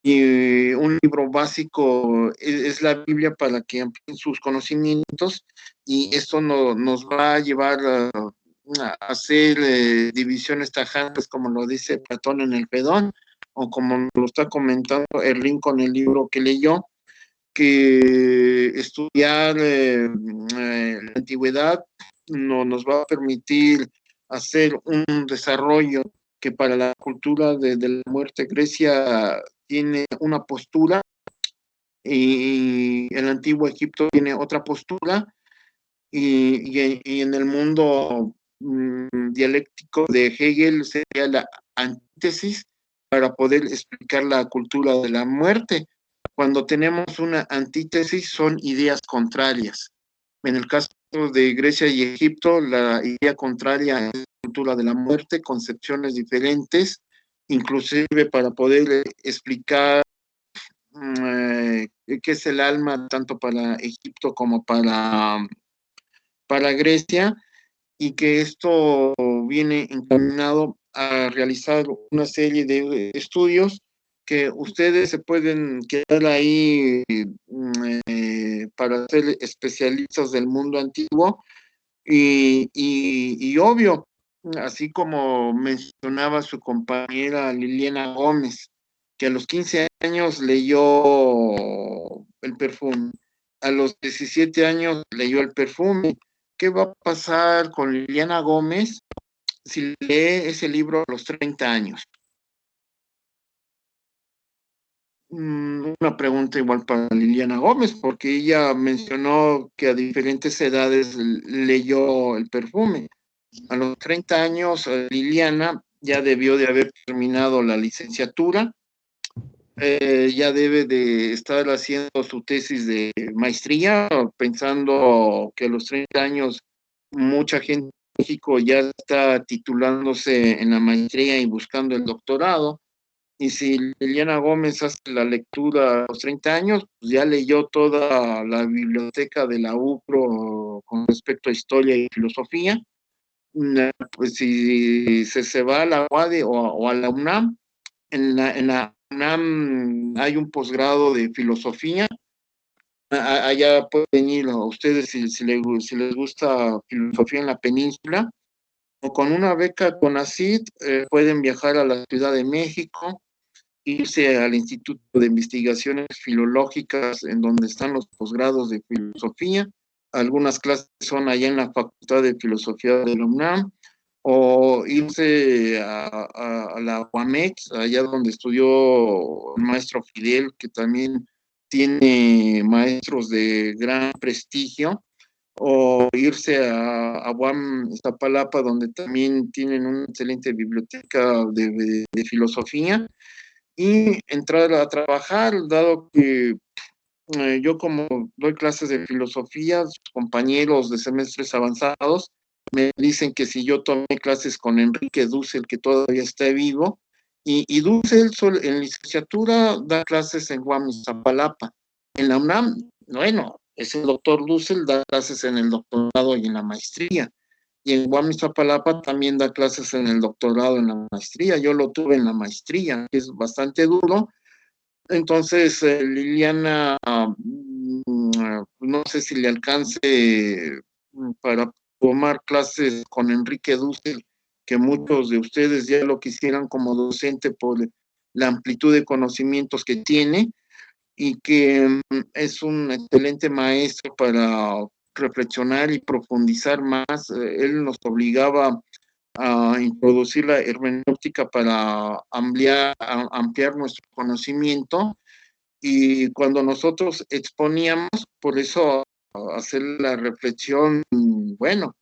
y un libro básico es la Biblia para que amplíen sus conocimientos, y esto nos va a llevar a hacer divisiones tajantes, como lo dice Platón en el Fedón, o como lo está comentando Erling con el libro que leyó, que estudiar la antigüedad nos va a permitir hacer un desarrollo que para la cultura de la muerte Grecia tiene una postura, y el antiguo Egipto tiene otra postura, y en el mundo dialéctico de Hegel sería la antítesis para poder explicar la cultura de la muerte. Cuando tenemos una antítesis son ideas contrarias. En el caso de Grecia y Egipto, la idea contraria es la cultura de la muerte, concepciones diferentes, inclusive para poder explicar qué es el alma tanto para Egipto como para Grecia, y que esto viene encaminado a realizar una serie de estudios que ustedes se pueden quedar ahí para ser especialistas del mundo antiguo, y obvio, así como mencionaba su compañera Liliana Gómez, que a los 15 años leyó El perfume, a los 17 años leyó El perfume. ¿Qué va a pasar con Liliana Gómez si lee ese libro a los 30 años? Una pregunta igual para Liliana Gómez, porque ella mencionó que a diferentes edades leyó El perfume. A los 30 años, Liliana ya debió de haber terminado la licenciatura, ya debe de estar haciendo su tesis de maestría, pensando que a los 30 años mucha gente en México ya está titulándose en la maestría y buscando el doctorado. Y si Liliana Gómez hace la lectura a los 30 años, pues ya leyó toda la biblioteca de la UCRO con respecto a historia y filosofía. Pues si se va a la UADE o a la UNAM, en la UNAM hay un posgrado de filosofía. Allá pueden ir ustedes si les gusta filosofía en la península, o con una beca CONACYT pueden viajar a la Ciudad de México, irse al Instituto de Investigaciones Filológicas, en donde están los posgrados de filosofía. Algunas clases son allá en la Facultad de Filosofía de la UNAM, o irse a la UAMEX, allá donde estudió el maestro Fidel, que también tiene maestros de gran prestigio, o irse a UAM Iztapalapa, donde también tienen una excelente biblioteca de filosofía, y entrar a trabajar, dado que yo como doy clases de filosofía, compañeros de semestres avanzados me dicen que si yo tomé clases con Enrique Dussel, que todavía está vivo, y Dussel en licenciatura da clases en UAM Iztapalapa. En la UNAM, bueno, es el doctor Dussel, da clases en el doctorado y en la maestría. Y en UAM Iztapalapa también da clases en el doctorado y en la maestría. Yo lo tuve en la maestría, que es bastante duro. Entonces, Liliana, no sé si le alcance para tomar clases con Enrique Dussel, que muchos de ustedes ya lo quisieran como docente por la amplitud de conocimientos que tiene, y que es un excelente maestro para reflexionar y profundizar más. Él nos obligaba a introducir la hermenéutica para ampliar nuestro conocimiento, y cuando nosotros exponíamos, por eso hacer la reflexión, bueno,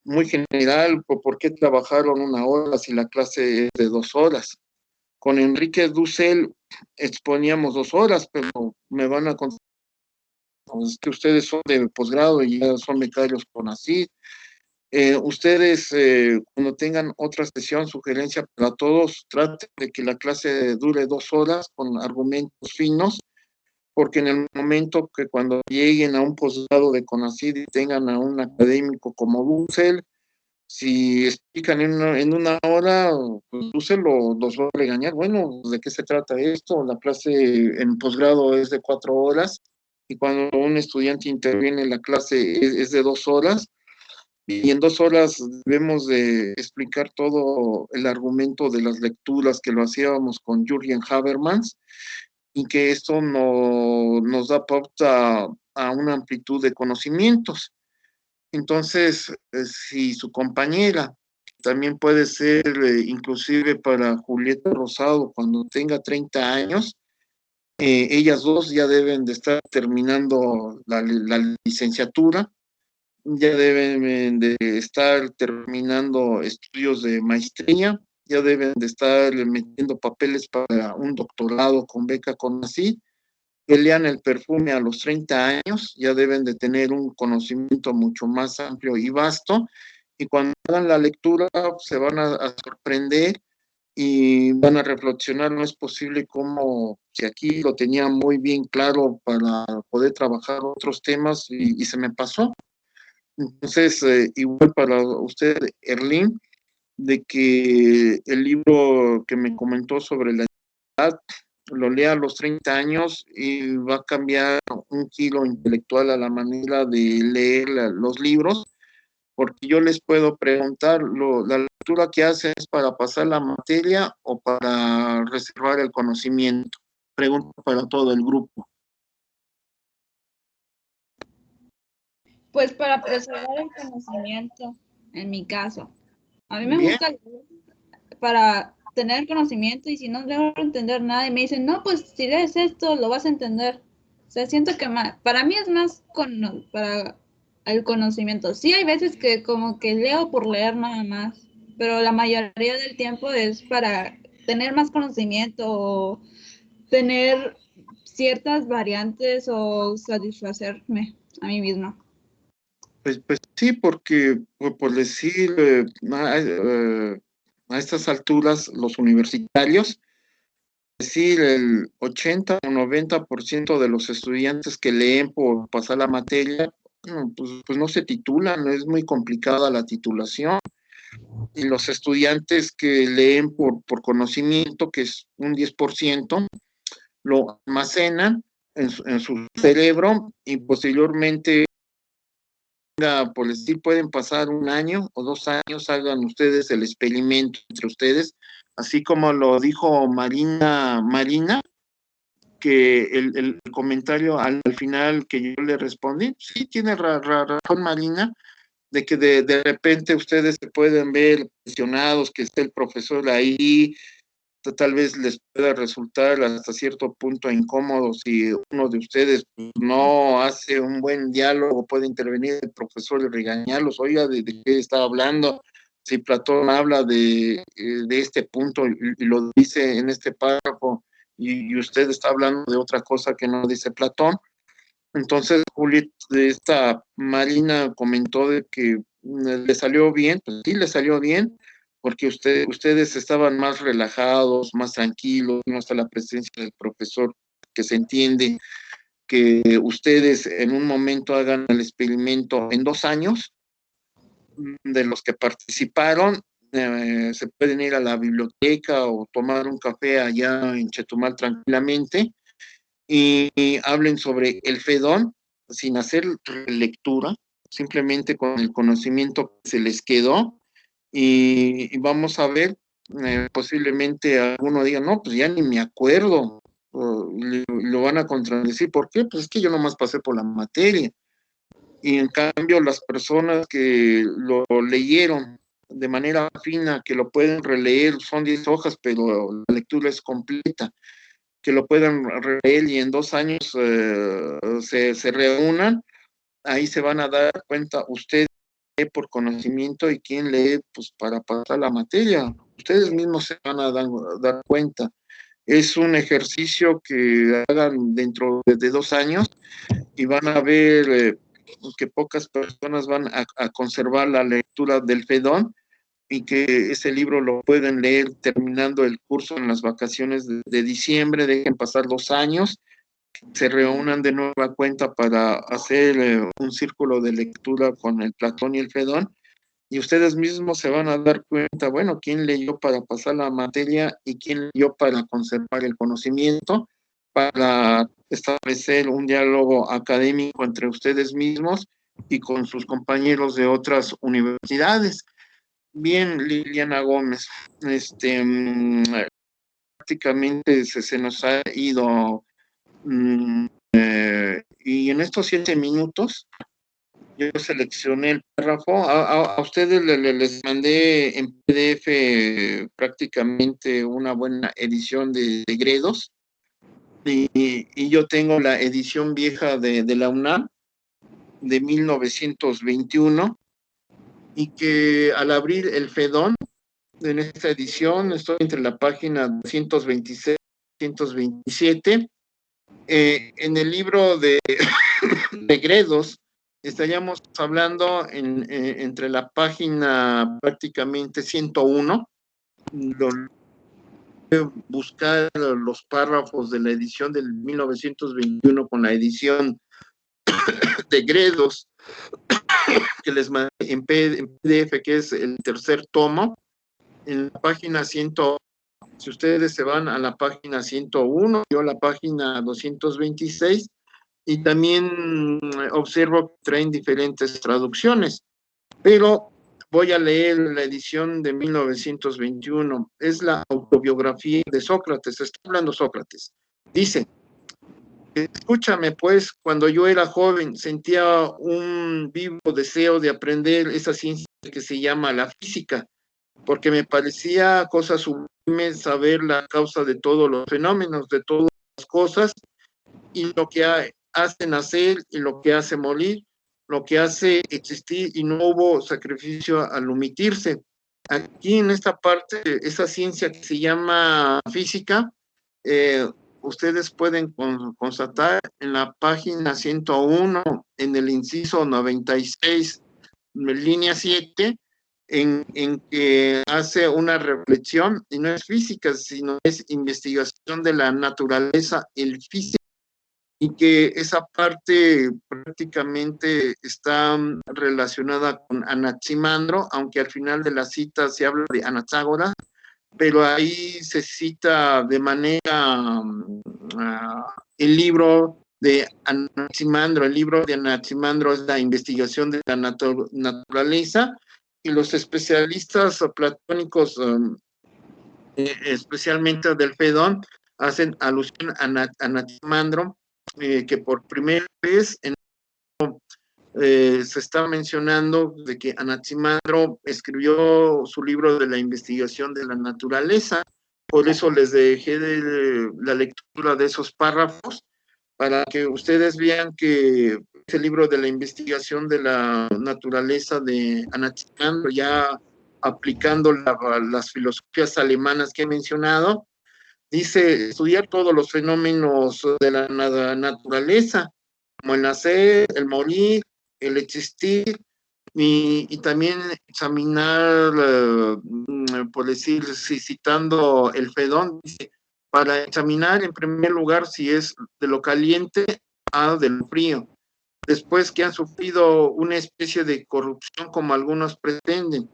muy general, ¿por qué trabajaron 1 hora si la clase es de 2 horas? Con Enrique Dussel exponíamos 2 horas, pero me van a contar que ustedes son de posgrado y ya son becarios con así. Ustedes, cuando tengan otra sesión, sugerencia para todos, traten de que la clase dure 2 horas con argumentos finos, porque en el momento que cuando lleguen a un posgrado de CONACYT y tengan a un académico como Dussel, Si explican en una hora, pues usted los va a regañar. Bueno, ¿de qué se trata esto? La clase en posgrado es de 4 horas y cuando un estudiante interviene en la clase es de 2 horas y en 2 horas debemos de explicar todo el argumento de las lecturas que lo hacíamos con Jürgen Habermas y que esto nos da pauta a una amplitud de conocimientos. Entonces, si su compañera también puede ser inclusive para Julieta Rosado cuando tenga 30 años, ellas dos ya deben de estar terminando la licenciatura, ya deben de estar terminando estudios de maestría, ya deben de estar metiendo papeles para un doctorado con beca CONACYT, que lean el perfume a los 30 años, ya deben de tener un conocimiento mucho más amplio y vasto, y cuando hagan la lectura se van a sorprender y van a reflexionar, no es posible como que aquí lo tenía muy bien claro para poder trabajar otros temas y se me pasó. Entonces, igual para usted, Erlín, de que el libro que me comentó sobre la edad lo lea a los 30 años y va a cambiar un giro intelectual a la manera de leer los libros, porque yo les puedo preguntar, ¿la lectura que hacen es para pasar la materia o para reservar el conocimiento? Pregunta para todo el grupo. Pues para preservar el conocimiento, en mi caso. A mí me Bien. gusta leer para tener conocimiento y si no logro entender nada y me dicen, no, pues si lees esto lo vas a entender. O sea, siento que para mí es más para el conocimiento. Sí hay veces que como que leo por leer nada más, pero la mayoría del tiempo es para tener más conocimiento o tener ciertas variantes o satisfacerme a mí misma. Pues sí, porque por decir, a estas alturas, los universitarios, es decir, el 80 o 90% de los estudiantes que leen por pasar la materia, pues no se titulan, es muy complicada la titulación. Y los estudiantes que leen por conocimiento, que es un 10%, lo almacenan en su cerebro y posteriormente, por decir, pueden pasar 1 año o 2 años, hagan ustedes el experimento entre ustedes, así como lo dijo Marina, que el comentario al final que yo le respondí, sí, tiene razón Marina, de que de repente ustedes se pueden ver presionados, que esté el profesor ahí, tal vez les pueda resultar hasta cierto punto incómodo si uno de ustedes no hace un buen diálogo, puede intervenir el profesor y regañarlos, oiga, ¿de qué está hablando? Si Platón habla de este punto y lo dice en este párrafo y usted está hablando de otra cosa que no dice Platón. Entonces, Juliet, esta Marina comentó de que le salió bien, pues sí, le salió bien, porque ustedes estaban más relajados, más tranquilos, no está la presencia del profesor, que se entiende que ustedes en un momento hagan el experimento en 2 años, de los que participaron, se pueden ir a la biblioteca o tomar un café allá en Chetumal tranquilamente, y hablen sobre el FEDON sin hacer lectura, simplemente con el conocimiento que se les quedó, y vamos a ver, posiblemente alguno diga, no, pues ya ni me acuerdo, lo van a contradecir, ¿por qué? Pues es que yo nomás pasé por la materia, y en cambio las personas que lo leyeron de manera fina, que lo pueden releer, son 10 hojas, pero la lectura es completa, que lo puedan releer y en 2 años se reúnan, ahí se van a dar cuenta, usted lee por conocimiento y quién lee pues para pasar la materia, ustedes mismos se van a dar cuenta. Es un ejercicio que hagan dentro de 2 años y van a ver que pocas personas van a conservar la lectura del FEDON y que ese libro lo pueden leer terminando el curso en las vacaciones de diciembre, dejen pasar 2 años, se reúnan de nueva cuenta para hacer un círculo de lectura con el Platón y el Fedón, y ustedes mismos se van a dar cuenta, bueno, quién leyó para pasar la materia y quién leyó para conservar el conocimiento, para establecer un diálogo académico entre ustedes mismos y con sus compañeros de otras universidades. Bien, Liliana Gómez, prácticamente se nos ha ido, y en estos 7 minutos yo seleccioné el párrafo. A ustedes les mandé en PDF prácticamente una buena edición de Gredos, y yo tengo la edición vieja de la UNAM de 1921, y que al abrir el FEDON, en esta edición, estoy entre la página 226 y 227, en el libro de Gredos, estaríamos hablando entre la página prácticamente 101, donde buscar los párrafos de la edición del 1921 con la edición de Gredos, que les mandé en PDF, que es el tercer tomo, en la página 100. Si ustedes se van a la página 101, yo a la página 226, y también observo que traen diferentes traducciones, pero voy a leer la edición de 1921. Es la autobiografía de Sócrates, está hablando Sócrates. Dice: escúchame, pues, cuando yo era joven sentía un vivo deseo de aprender esa ciencia que se llama la física, porque me parecía cosa sublime saber la causa de todos los fenómenos, de todas las cosas, y lo que hace nacer y lo que hace morir, lo que hace existir, y no hubo sacrificio al omitirse. Aquí en esta parte, esa ciencia que se llama física, ustedes pueden constatar en la página 101, en el inciso 96, línea 7, en que hace una reflexión, y no es física, sino es investigación de la naturaleza, el físico, y que esa parte prácticamente está relacionada con Anaximandro, aunque al final de la cita se habla de Anaxágoras, pero ahí se cita de manera el libro de Anaximandro. El libro de Anaximandro es la investigación de la naturaleza, y los especialistas platónicos, especialmente del Fedón, hacen alusión a Anaximandro, que por primera vez se está mencionando de que Anaximandro escribió su libro de la investigación de la naturaleza. Por eso les dejé la lectura de esos párrafos, para que ustedes vean que ese libro de la investigación de la naturaleza de Anaximandro, ya aplicando las filosofías alemanas que he mencionado, dice: estudiar todos los fenómenos de la naturaleza, como el nacer, el morir, el existir, y también examinar, por decir, citando el Fedón, dice, para examinar en primer lugar si es de lo caliente a de lo frío, después que han sufrido una especie de corrupción como algunos pretenden,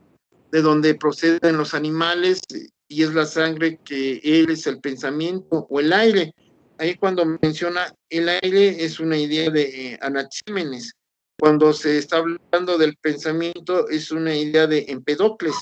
de donde proceden los animales, y es la sangre, que él es el pensamiento, o el aire. Ahí cuando menciona el aire es una idea de Anaxímenes. Cuando se está hablando del pensamiento es una idea de Empedocles,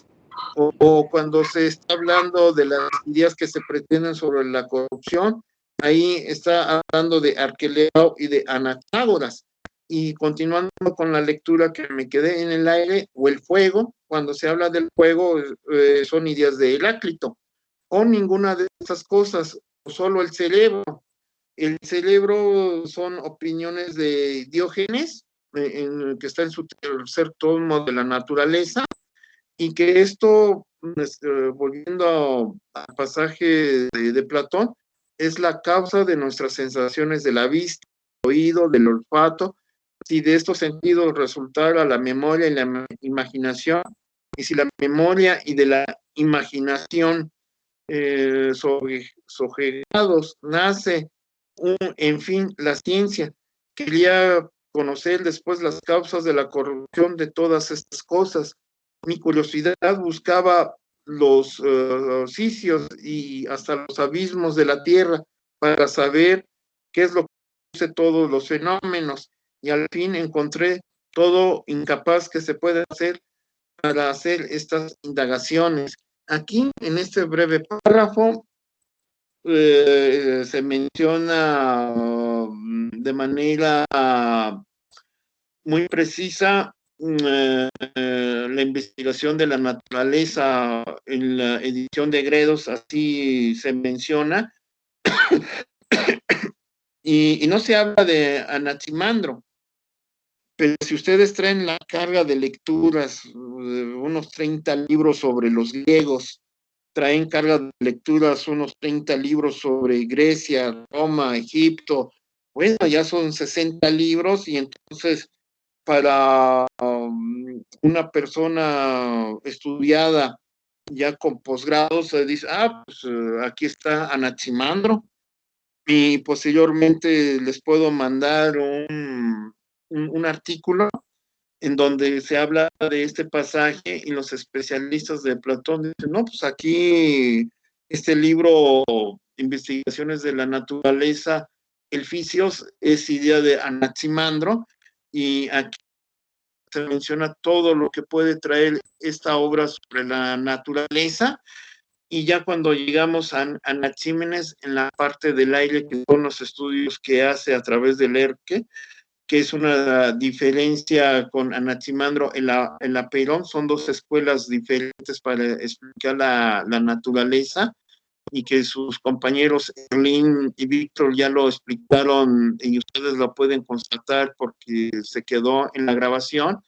o cuando se está hablando de las ideas que se pretenden sobre la corrupción, ahí está hablando de Arquelao y de Anaxágoras. Y continuando con la lectura, que me quedé en el aire o el fuego, cuando se habla del fuego, son ideas de Heráclito, o ninguna de esas cosas, o solo el cerebro. El cerebro son opiniones de Diógenes, que está en su tercer tomo de la naturaleza, y que esto, volviendo al pasaje de Platón, es la causa de nuestras sensaciones de la vista, del oído, del olfato. Si de estos sentidos resultara la memoria y la imaginación, y si la memoria y de la imaginación sujetados nace en fin, la ciencia. Quería conocer después las causas de la corrupción de todas estas cosas, mi curiosidad buscaba los sitios y hasta los abismos de la Tierra para saber qué es lo que produce todos los fenómenos, y al fin encontré todo incapaz que se puede hacer para hacer estas indagaciones. Aquí, en este breve párrafo, se menciona de manera muy precisa la investigación de la naturaleza en la edición de Gredos, así se menciona, y no se habla de Anaximandro, pero si ustedes traen la carga de lecturas, unos 30 libros sobre los griegos, traen carga de lecturas unos 30 libros sobre Grecia, Roma, Egipto, bueno, ya son 60 libros, y entonces para una persona estudiada ya con posgrado se dice, pues aquí está Anaximandro, y posteriormente les puedo mandar un artículo en donde se habla de este pasaje, y los especialistas de Platón dicen, no, pues aquí este libro, Investigaciones de la Naturaleza, el Fisios, es idea de Anaximandro, y aquí se menciona todo lo que puede traer esta obra sobre la naturaleza. Y ya cuando llegamos a Anaxímenes, en la parte del aire, que son los estudios que hace a través del ERCE, que es una diferencia con Anaximandro en la Perón, son dos escuelas diferentes para explicar la naturaleza, y que sus compañeros Erlín y Víctor ya lo explicaron, y ustedes lo pueden constatar porque se quedó en la grabación,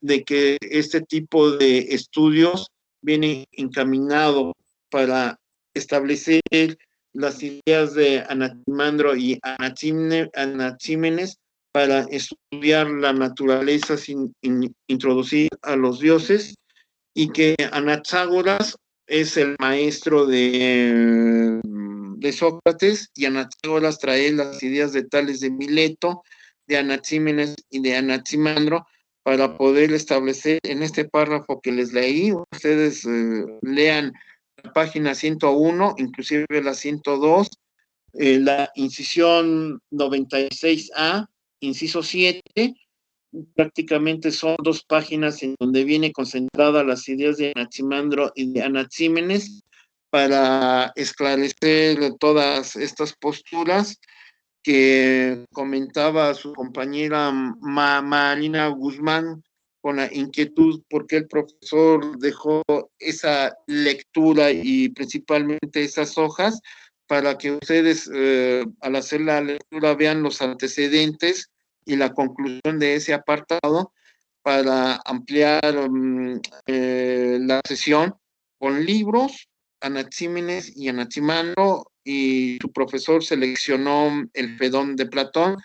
de que este tipo de estudios viene encaminado para establecer las ideas de Anaximandro y Anaxímenes para estudiar la naturaleza sin introducir a los dioses, y que Anaxágoras es el maestro de Sócrates, y Anaxágoras trae las ideas de Tales de Mileto, de Anaxímenes y de Anaximandro, para poder establecer en este párrafo que les leí. Ustedes lean la página 101, inclusive la 102, la incisión 96A, inciso 7, prácticamente son 2 páginas en donde viene concentrada las ideas de Anaximandro y de Anaxímenes para esclarecer todas estas posturas que comentaba su compañera Marina Guzmán, con la inquietud por qué el profesor dejó esa lectura y principalmente esas hojas, para que ustedes al hacer la lectura vean los antecedentes y la conclusión de ese apartado, para ampliar la sesión con libros, Anaxímenes y Anaximandro, y su profesor seleccionó el Fedón de Platón.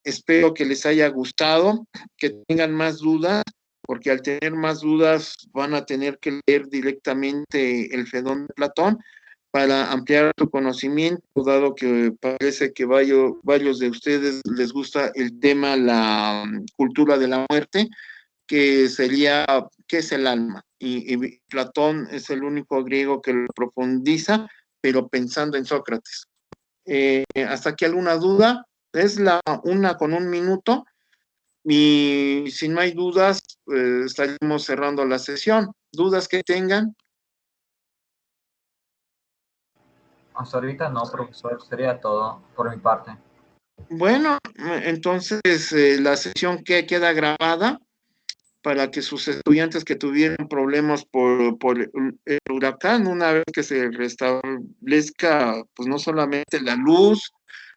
Espero que les haya gustado, que tengan más dudas, porque al tener más dudas van a tener que leer directamente el Fedón de Platón para ampliar su conocimiento, dado que parece que varios de ustedes les gusta el tema, la cultura de la muerte, que sería, ¿qué es el alma? Y Platón es el único griego que lo profundiza, pero pensando en Sócrates. ¿Hasta aquí alguna duda? Es la 1:01, y si no hay dudas, estaremos cerrando la sesión. ¿Dudas que tengan? Hasta ahorita no, profesor, sería todo por mi parte. Bueno, entonces la sesión que queda grabada, para que sus estudiantes que tuvieron problemas por el huracán, una vez que se restablezca, pues no solamente la luz,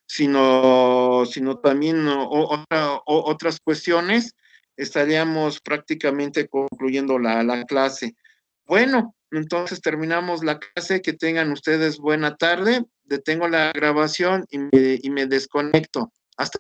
sino también otras cuestiones, estaríamos prácticamente concluyendo la clase. Bueno, entonces terminamos la clase. Que tengan ustedes buena tarde. Detengo la grabación y me desconecto. Hasta